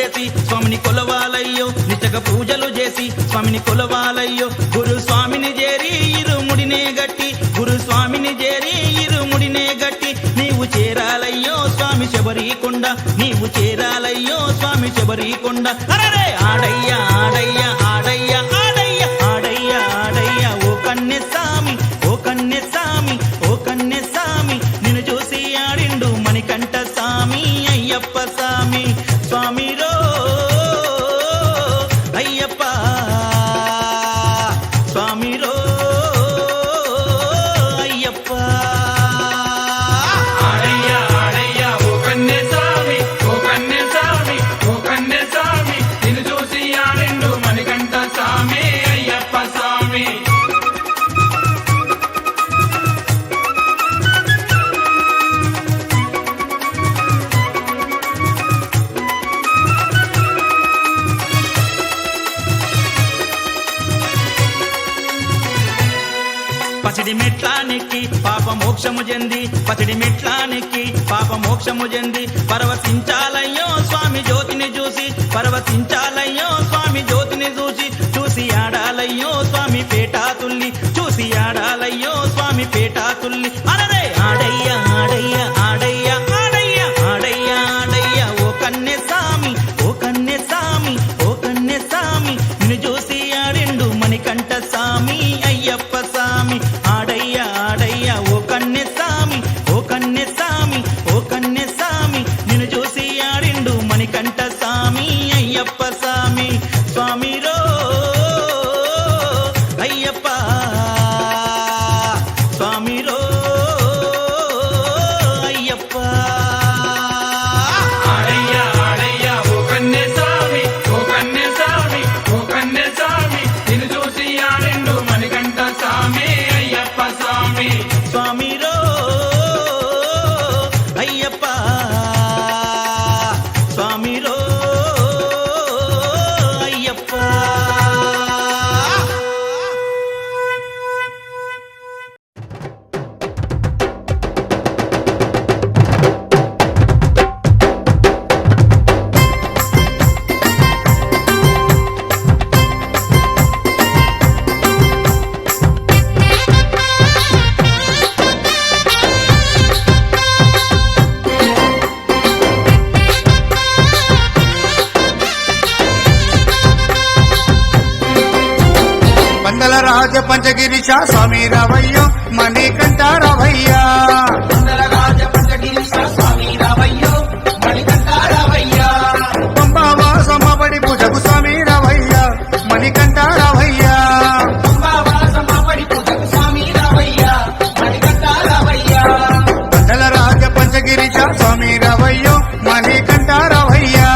Speaker 1: చేసి స్వామిని కొలవాలయ్యో నిత్యక పూజలు చేసి స్వామిని కొలవాలయ్యో గురు స్వామిని చేరి ఇరుముడినే గట్టి గురు స్వామిని చేరి ఇరుముడినే గట్టి నీవు చేరాలయ్యో స్వామి శబరికొండ నీవు చేరాలయ్యో స్వామి శబరికొండ అరే ఆడయ్యా ఆడయ్యా ఆడయ్యా ఆడయ్యా ఆడయ్యా ఆడయ్యా ఓ కన్నె సామి ఓ కన్నె సామి ఓ కన్నె సామి నిన్ను చూసి ఆడిండు మణికంఠ సామి అయ్యప్ప సామి స్వామిరో అయ్యప్ప స్వామిరో అయ్యప్ప
Speaker 5: ఆడయ్యా ఆడయ్యా ఓ కన్నె స్వామి ఓ కన్నె స్వామి ఓ కన్నె స్వామి నిన్ను చూసి ఆడిండు మణికంఠ స్వామి అయ్యప్ప స్వామి
Speaker 1: పసిడి మెట్లానికి పాప మోక్షము చెంది పసిడి మెట్లానికి పాప మోక్షము చెంది పరవశించాలయ్యో స్వామి జ్యోతిని చూసి పరవశించాలయ్యో స్వామి జ్యోతిని చూసి చూసి ఆడాలయ్యో స్వామి పేటాతుల్లి చూసి ఆడాలయ్యో స్వామి పేటాతుల్లి అరరే ఆడయ్యా ఆడయ్యా ఆడయ్యా ఆడయ్యా ఆడయ్యా ఆడయ్యా ఓ కన్నె సామి ఓ కన్నె సామి ఓ కన్నె సామి నిన్ను చూసి ఆడిండు మణికంఠ సామి అయ్యప్ప సామి ఆడయ్యా ఆడయ్యా ఓ కన్నె సామి ఓ కన్నె సామి ఓ కన్నె సామి నిన్ను చూసి ఆడిండు మణికంఠ సామి అయ్యప్ప సామి స్వామిరో అయ్యప్ప స్వామిరో అయ్యప్ప
Speaker 5: ఆడయ్యా ఆడయ్యా ఓ కన్నె స్వామి ఓ కన్నె స్వామి ఓ కన్నె స్వామి నిన్ను చూసి ఆడిండు మణికంఠ స్వామి అయ్యప్ప స్వామి
Speaker 1: స్వామిరో అయ్యప్ప స్వామిరో అయ్యప్ప
Speaker 6: పందల రాజ పంచగిరిశ స్వామి రావయ్యో మణికంఠ రావయ్యా పంబావాసమబడి పూజకు స్వామి రావయ్యా మణికంఠ రావయ్యా పందల రాజ పంచగిరిశ స్వామి రావయ్యో మణికంఠ రావయ్యా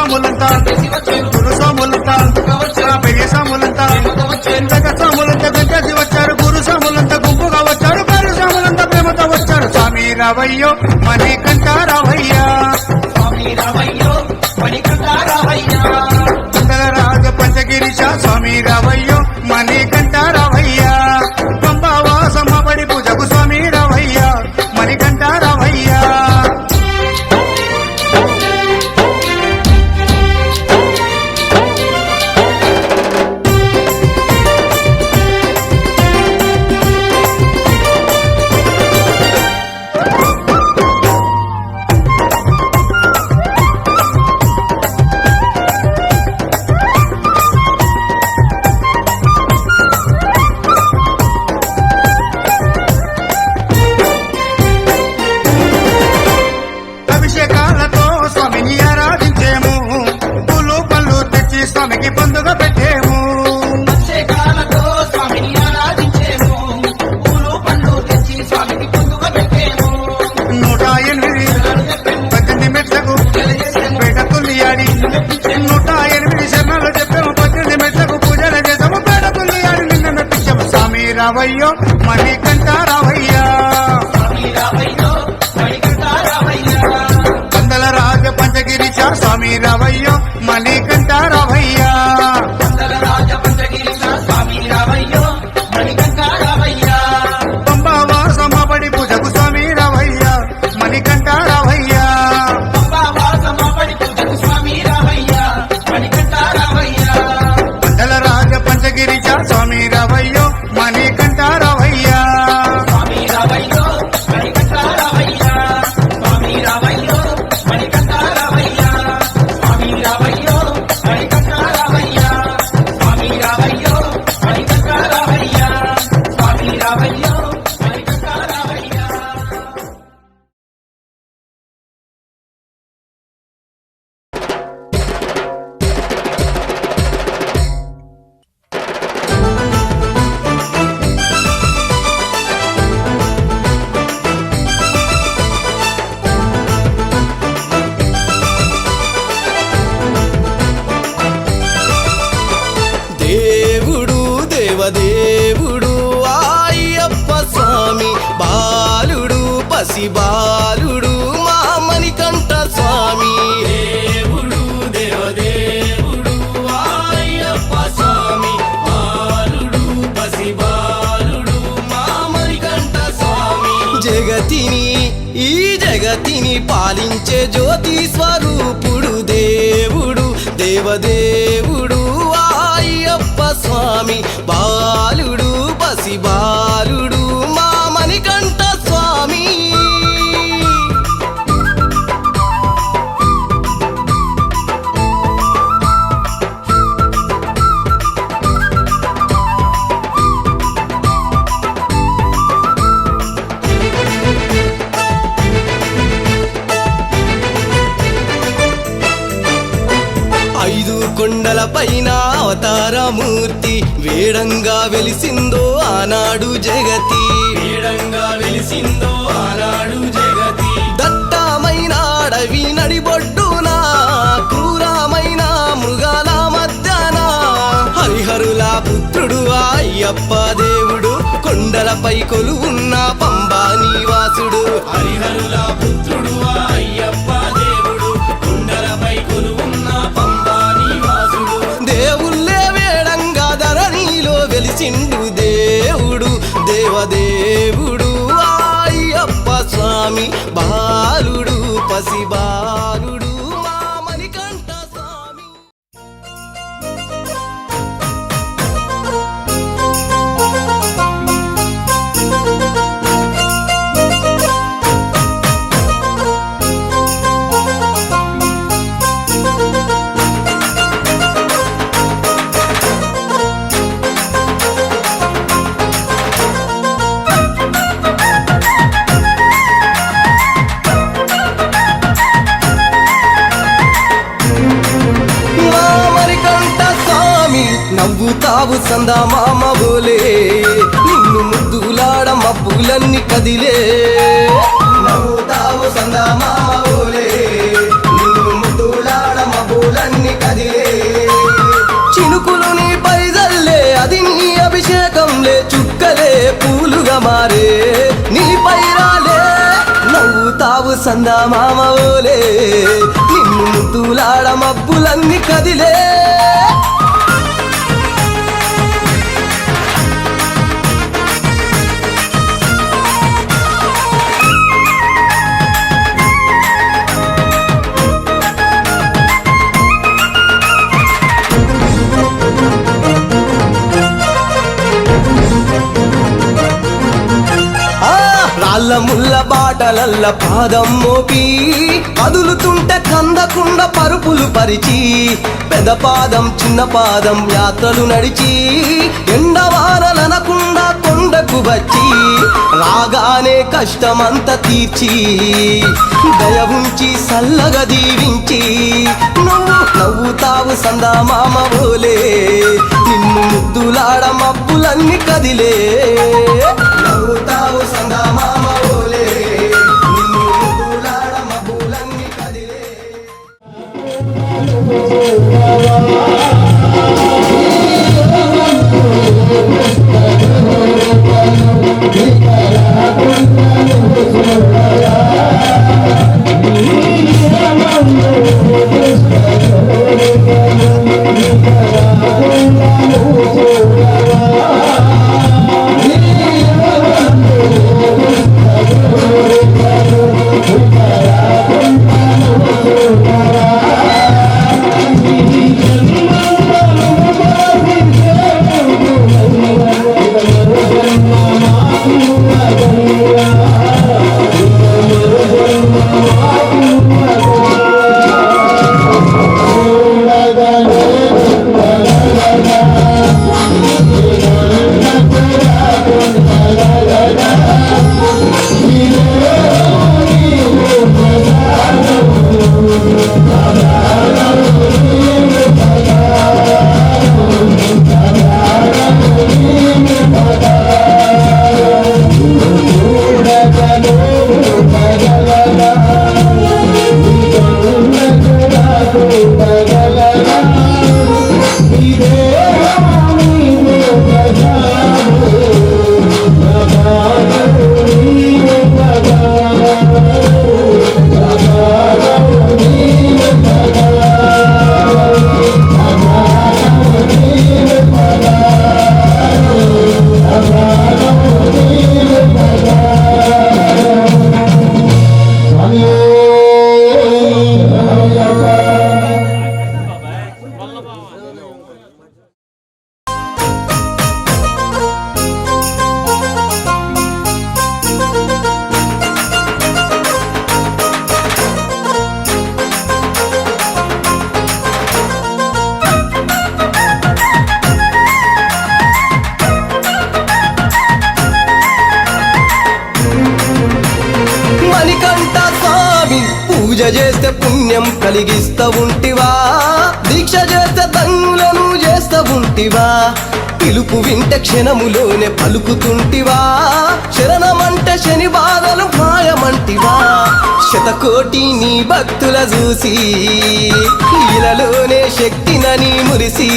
Speaker 6: స్వాములంతా గురు స్వాములంతా పెయ్య స్వాములంతా జగ స్వాములంతా వెంకటి వచ్చారు గురు స్వాములంతా గుంపుగా వచ్చారు పేరు స్వాములంతా ప్రేమతో వచ్చారు స్వామి రావయ్యో మణికంఠ రావయ్యా రాజ పంచగిరిశ స్వామి రావయ్యో మణికంఠ రావయ్యా పంబావాసమ్మబడి పూజకు స్వామి రావయ్యా మణికంఠ రావయ్యా అభిషేకాలతో స్వామిని ఆరాధించేము పూలు పళ్ళు తెచ్చి స్వామికి పండుగ పెట్టేము నూట 8 మెట్లకు పేట తుల్లియాడి 108 శరణాలు చెప్పాము 18 మెట్లకు పూజలు చేసాము పేట తుల్లియాడి నిన్న మెప్పించాము స్వామి రావయ్యో మణికంఠ రావయ్యా కందల రాజ పంచగిరిశ స్వామి రావయ్యో మణికంఠ రావయ్యా పంబావాసమ్మబడి పూజకు స్వామి రావయ్యా మణికంఠ రావయ్యా కందల రాజ పంచగిరిశ స్వామి రావయ్యో మణికంఠ రావయ్యా
Speaker 4: దేవుడు దేవదేవుడు అయ్యప్ప స్వామి బాలుడు పసి బాలుడు మా మణికంఠ స్వామి దేవుడు దేవదేవుడు అయ్యప్ప స్వామి బాలుడు పసి బాలుడు మా మణికంఠ స్వామి జగతిని పాలించే జ్యోతి స్వరూపుడు దేవుడు దేవదేవుడు అయ్యప్ప స్వామి బాలుడు పసి బాలుడు మా మణికంఠ స్వామి కొండల పైన అవతారమూర్తి వేడంగా వెలిసిందో ఆనాడు జగతి దట్టమైన అడవి నడిబొడ్డున క్రూరమైన మృగాల మధ్యాన హరిహరుల పుత్రుడు అయ్యప్ప దేవుడు కొండలపై కొలువున్న పంబా నివాసుడు హరిహరుల పుత్రుడు అయ్యప్ప దేవుడు కొండలపై కొలువున్న పంబా నివాసుడు దేవుళ్ళే వేడంగా ధరణిలో వెలిసిండు దేవుడు దేవదేవుడు అయ్యప్ప స్వామి బాలుడు పసి బాలుడు మా మణికంఠ స్వామి నవ్వుతావు సందా మామ బోలే నిన్ను ముద్దులాడ మబ్బులన్నీ కదిలే నవ్వుతావు సందా మామ బోలే నిన్ను ముద్దులాడ మబ్బుల నవ్వుతావు సందా మామ ఓలే నిన్ను ముద్దులాడ మబ్బులన్నీ కదిలే రాళ్ళ ముళ్ళ బాటలల్ల పాదం మోపి కదులుతుంటే కందకుండ పరుపులు పరిచి పెద్ద పాదం చిన్న పాదం యాత్రలు నడిచి ఎండవానలనకుండా కొండకు వచ్చి రాగానే కష్టమంత తీర్చి దయ ఉంచి సల్లగా దీవించి నువ్వు నవ్వుతావు సందా మామ ఓలే నిన్ను ముద్దులాడ మబ్బులన్నీ కదిలే నవ్వుతావు సందా మామ ఓలే నిన్ను ముద్దులాడ మబ్బులన్నీ కదిలే పూజ చేస్తే పుణ్యం కలిగిస్తా ఉంటివా దీక్ష చేస్తే దంగులను చేస్తా ఉంటివా పిలుపు వింటే క్షణములోనే పలుకుతుంటివా శరణమంటే శని బాధలు మాయమంటివా శతకోటి నీ భక్తుల చూసి ఇలలోనే శక్తినని మురిసి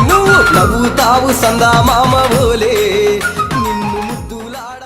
Speaker 4: నువ్వు నవ్వుతావు సందా మామ ఓలే నిన్ను ముద్దులాడ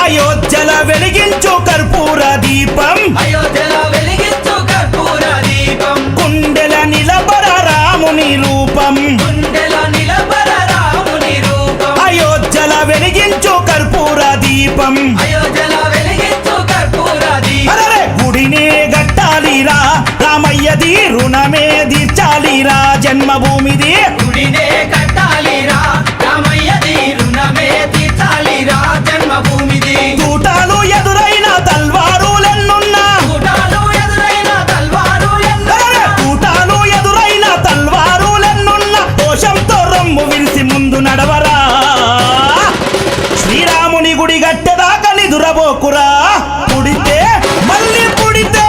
Speaker 8: అయోధ్యల వెలిగించు కర్పూర దీపం కుండెల నిలబర రాముని రూపం అయోధ్యల వెలిగించు కర్పూర దీపం అరెరే గుడినే గట్టాలిరా రామయ్యది రుణమే తీర్చాలిరా జన్మభూమిది
Speaker 1: గుడినే కట్టాలిరా రామయ్యది రుణమే తీర్చాలిరా జన్మభూమిది
Speaker 8: తూటాలు ఎదురైన తల్వారులెన్నున్నా
Speaker 1: కూటాలు ఎదురైన తల్వారులెన్నో
Speaker 8: అరెరే తూటాలు ఎదురైన తల్వారులెన్నున్నా దోషంతో రొమ్ము విరిసి ముందు నడవరా శ్రీరాముని గుడి గట్టెదాకా నిదురబోకురా పుడితే మళ్ళీ పుడితే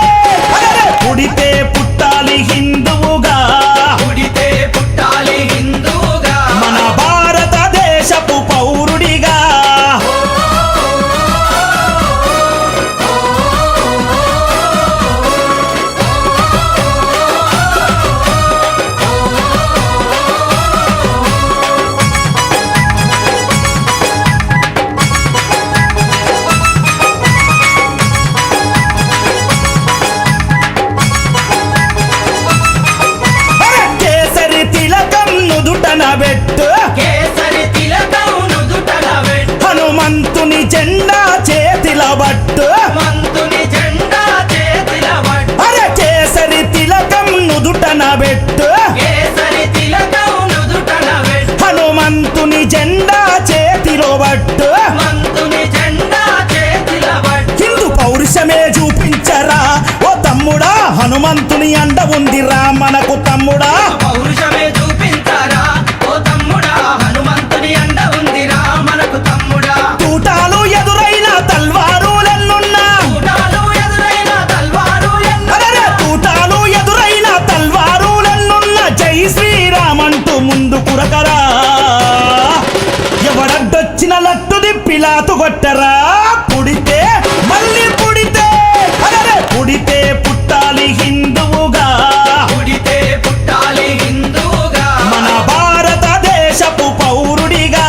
Speaker 8: అరెరే పుడితే పుట్టాలి హిందువుగా
Speaker 1: పుడితే పుట్టాలి హిందువుగా
Speaker 8: మన భారతదేశపు పౌరుడిగా అరె కేసరి తిలకం నుదుటన పెట్టు
Speaker 1: కేసరి తిలకం నుదుటన పెట్టు
Speaker 8: హనుమంతుని జెండా చేతిల బట్టు
Speaker 1: మంతుని జెండా చేతిల పట్టు
Speaker 8: అరె కేసరి తిలకం నుదుటన పెట్టు
Speaker 1: కేసరి తిలకం నుదుటన పెట్టు
Speaker 8: హనుమంతుని జెండా చేతిలో బట్టు
Speaker 1: మంతుని జెండా చేతిల పట్టు
Speaker 8: హిందూ పౌరుషమే చూపించరా ఓ తమ్ముడా హనుమంతుని అండ ఉందిరా మనకు తమ్ముడా
Speaker 1: పౌరుషమే చూపించారా ఓ తమ్ముడా హనుమంతుని అండ ఉందిరా మనకు తమ్ముడా
Speaker 8: తూటాలు ఎదురైన తల్వారులెన్నున్నా
Speaker 1: కూటాలు ఎదురైన తల్వారులెన్నో
Speaker 8: అరెరే తూటాలు ఎదురైన తల్వారులెన్నున్నా జై శ్రీరామ్ అంటూ ముందు కురకరా ఎవడడ్డొచ్చిన లట్టు దిప్పిలాతు కొట్టరా పుడితే మళ్ళీ పుడితే అరెరే పుడితే పుట్టాలి హిందువుగా
Speaker 1: పుడితే పుట్టాలి హిందువుగా
Speaker 8: మన భారతదేశపు పౌరుడిగా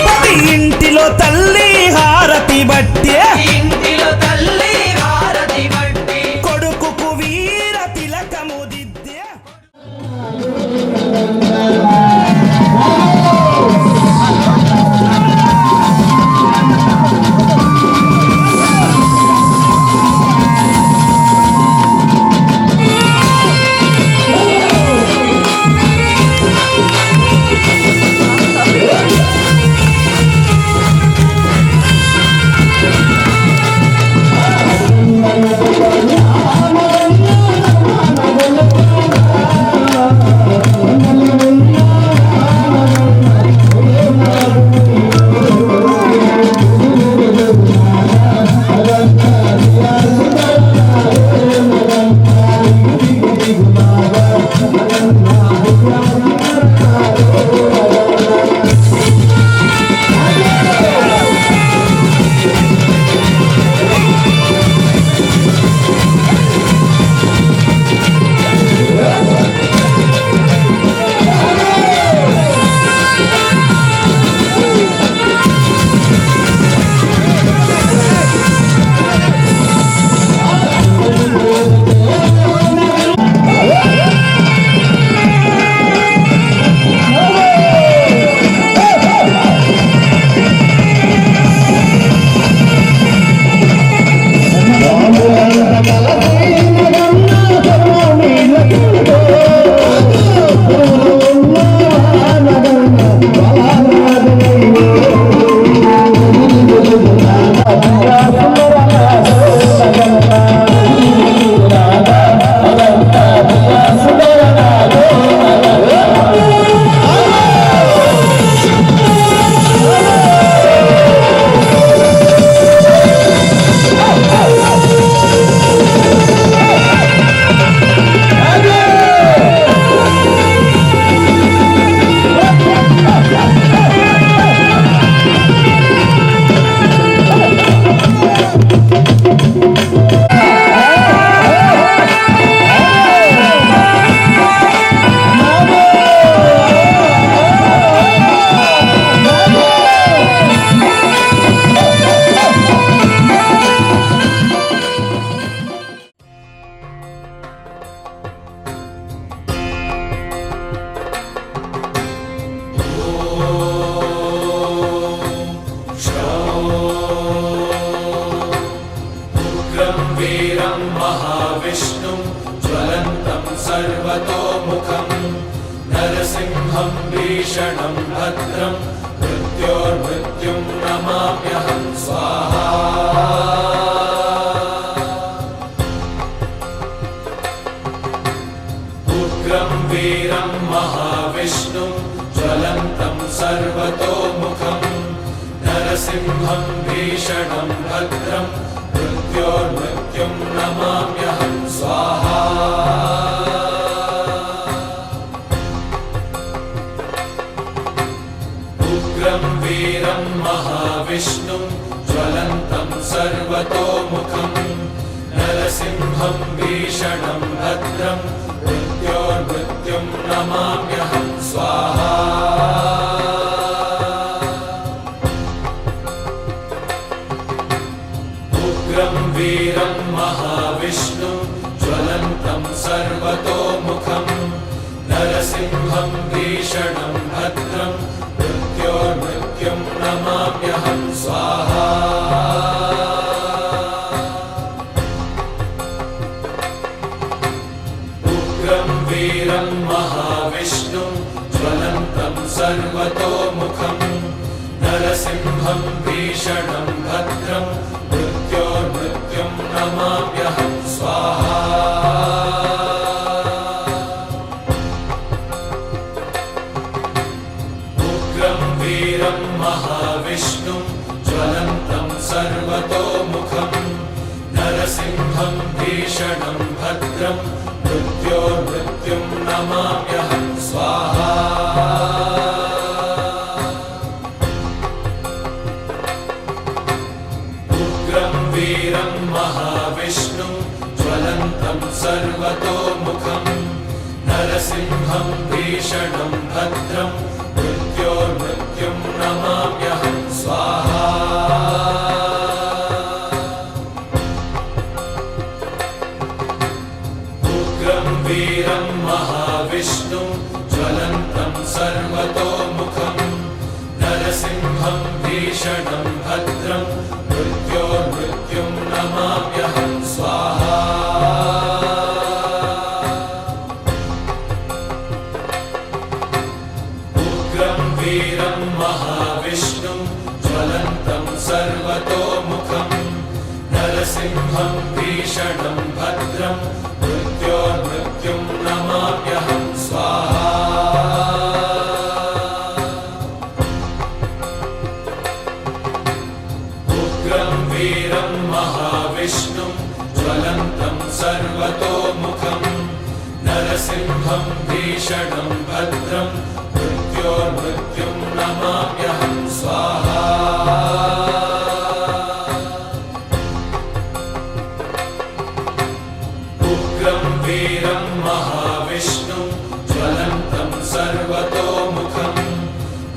Speaker 8: ప్రతి ఇంటిలో తల్లి హారతి బట్టి
Speaker 1: ఇంటిలో తల్లి హారతి బట్టి
Speaker 8: కొడుకుకు వీర తిలకము దిద్దే
Speaker 3: सर्वतोमुखम् नरसिंहं भीषणं भद्रं मृत्योर्मृत्युं नमाम्यहं स्वाहा उग्रं वीरं महाविष्णुं ज्वलन्तं सर्वतोमुखम् नरसिंहं भीषणं भद्रं मृत्योर्मृत्युं नमाम्यहं स्वाहा उग्रं वीरं महाविष्णुं ज्वलन्तं सर्वतोमुखम् नरसिंहं भीषणं भद्रं मृत्योर्मृत्युं नमाम्यहं स्वाहा उग्रं वीरं महाविष्णुं ज्वलन्तं सर्वतोमुखम् नरसिंहं भीषणं भद्रं मृत्योर्मृत्युं नमाम्यहं स्वाहा उग्रं वीरं महाविष्णुं ज्वलन्तं सर्वतोमुखम् नरसिंहं भीषणं भद्रं मृत्योर्मृत्युं नमाम्यहं स्वाहा उग्रं वीरं महाविष्णुं ज्वलन्तं सर्वतोमुखम् नरसिंहं भीषणं भद्रं मृत्योर्मृत्युं नमाम्यहं स्वाहा उग्रं वीरं महाविष्णुं ज्वलन्तं सर्वतोमुखम् नरसिंहं भीषणं भद्रं मृत्योर्मृत्युं नमाम्यहं स्वाहा उग्रं वीरं महाविष्णुं ज्वलन्तं सर्वतोमुखम् नरसिंहं भीषणं भद्रं मृत्योर्मृत्युं नमाम्यहं स्वाहा उग्रं वीरं महाविष्णुं ज्वलन्तं सर्वतोमुखम् नरसिंहं भीषणं भद्रं मृत्योर्मृत्युं नमाम्यहं स्वाहा उग्रं वीरं महाविष्णुं ज्वलन्तं सर्वतोमुखम् नरसिंहं भीषणं भद्रं मृत्योर्मृत्युं नमाम्यहं स्वाहा उग्रं वीरं महाविष्णुं ज्वलन्तं सर्वतोमुखम्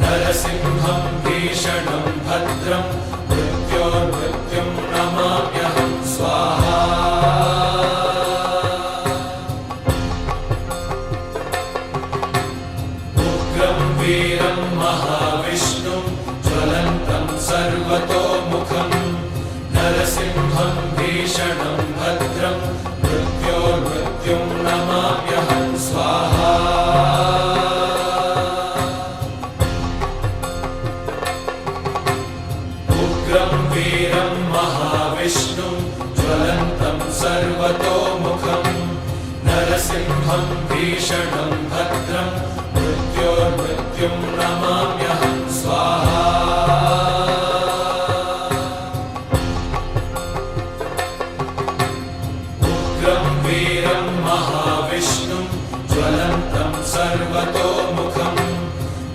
Speaker 3: नरसिंहं भीषणं भद्रं मृत्योर्मृत्युं नमाम्यहं स्वाहा उग्रं वीरं महाविष्णुं ज्वलन्तं सर्वतोमुखम् नरसिंहं भीषणं भद्रं मृत्योर्मृत्युं नमाम्यहं स्वाहा उग्रं वीरं महाविष्णुं ज्वलन्तं सर्वतोमुखम् नरसिंहं भीषणं भद्रं मृत्योर्मृत्युं नमाम्यहं स्वाहा उग्रं वीरं महाविष्णुं ज्वलन्तं सर्वतोमुखम्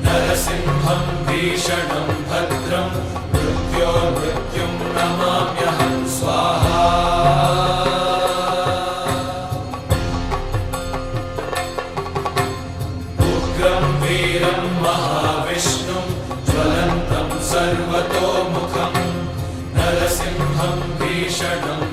Speaker 3: नरसिंहं भीषणं भद्रं मृत्योर्मृत्युं नमाम्यहं स्वाहा उग्रं वीरं महाविष्णुं ज्वलन्तं सर्वतोमुखम् नरसिंहं भीषणं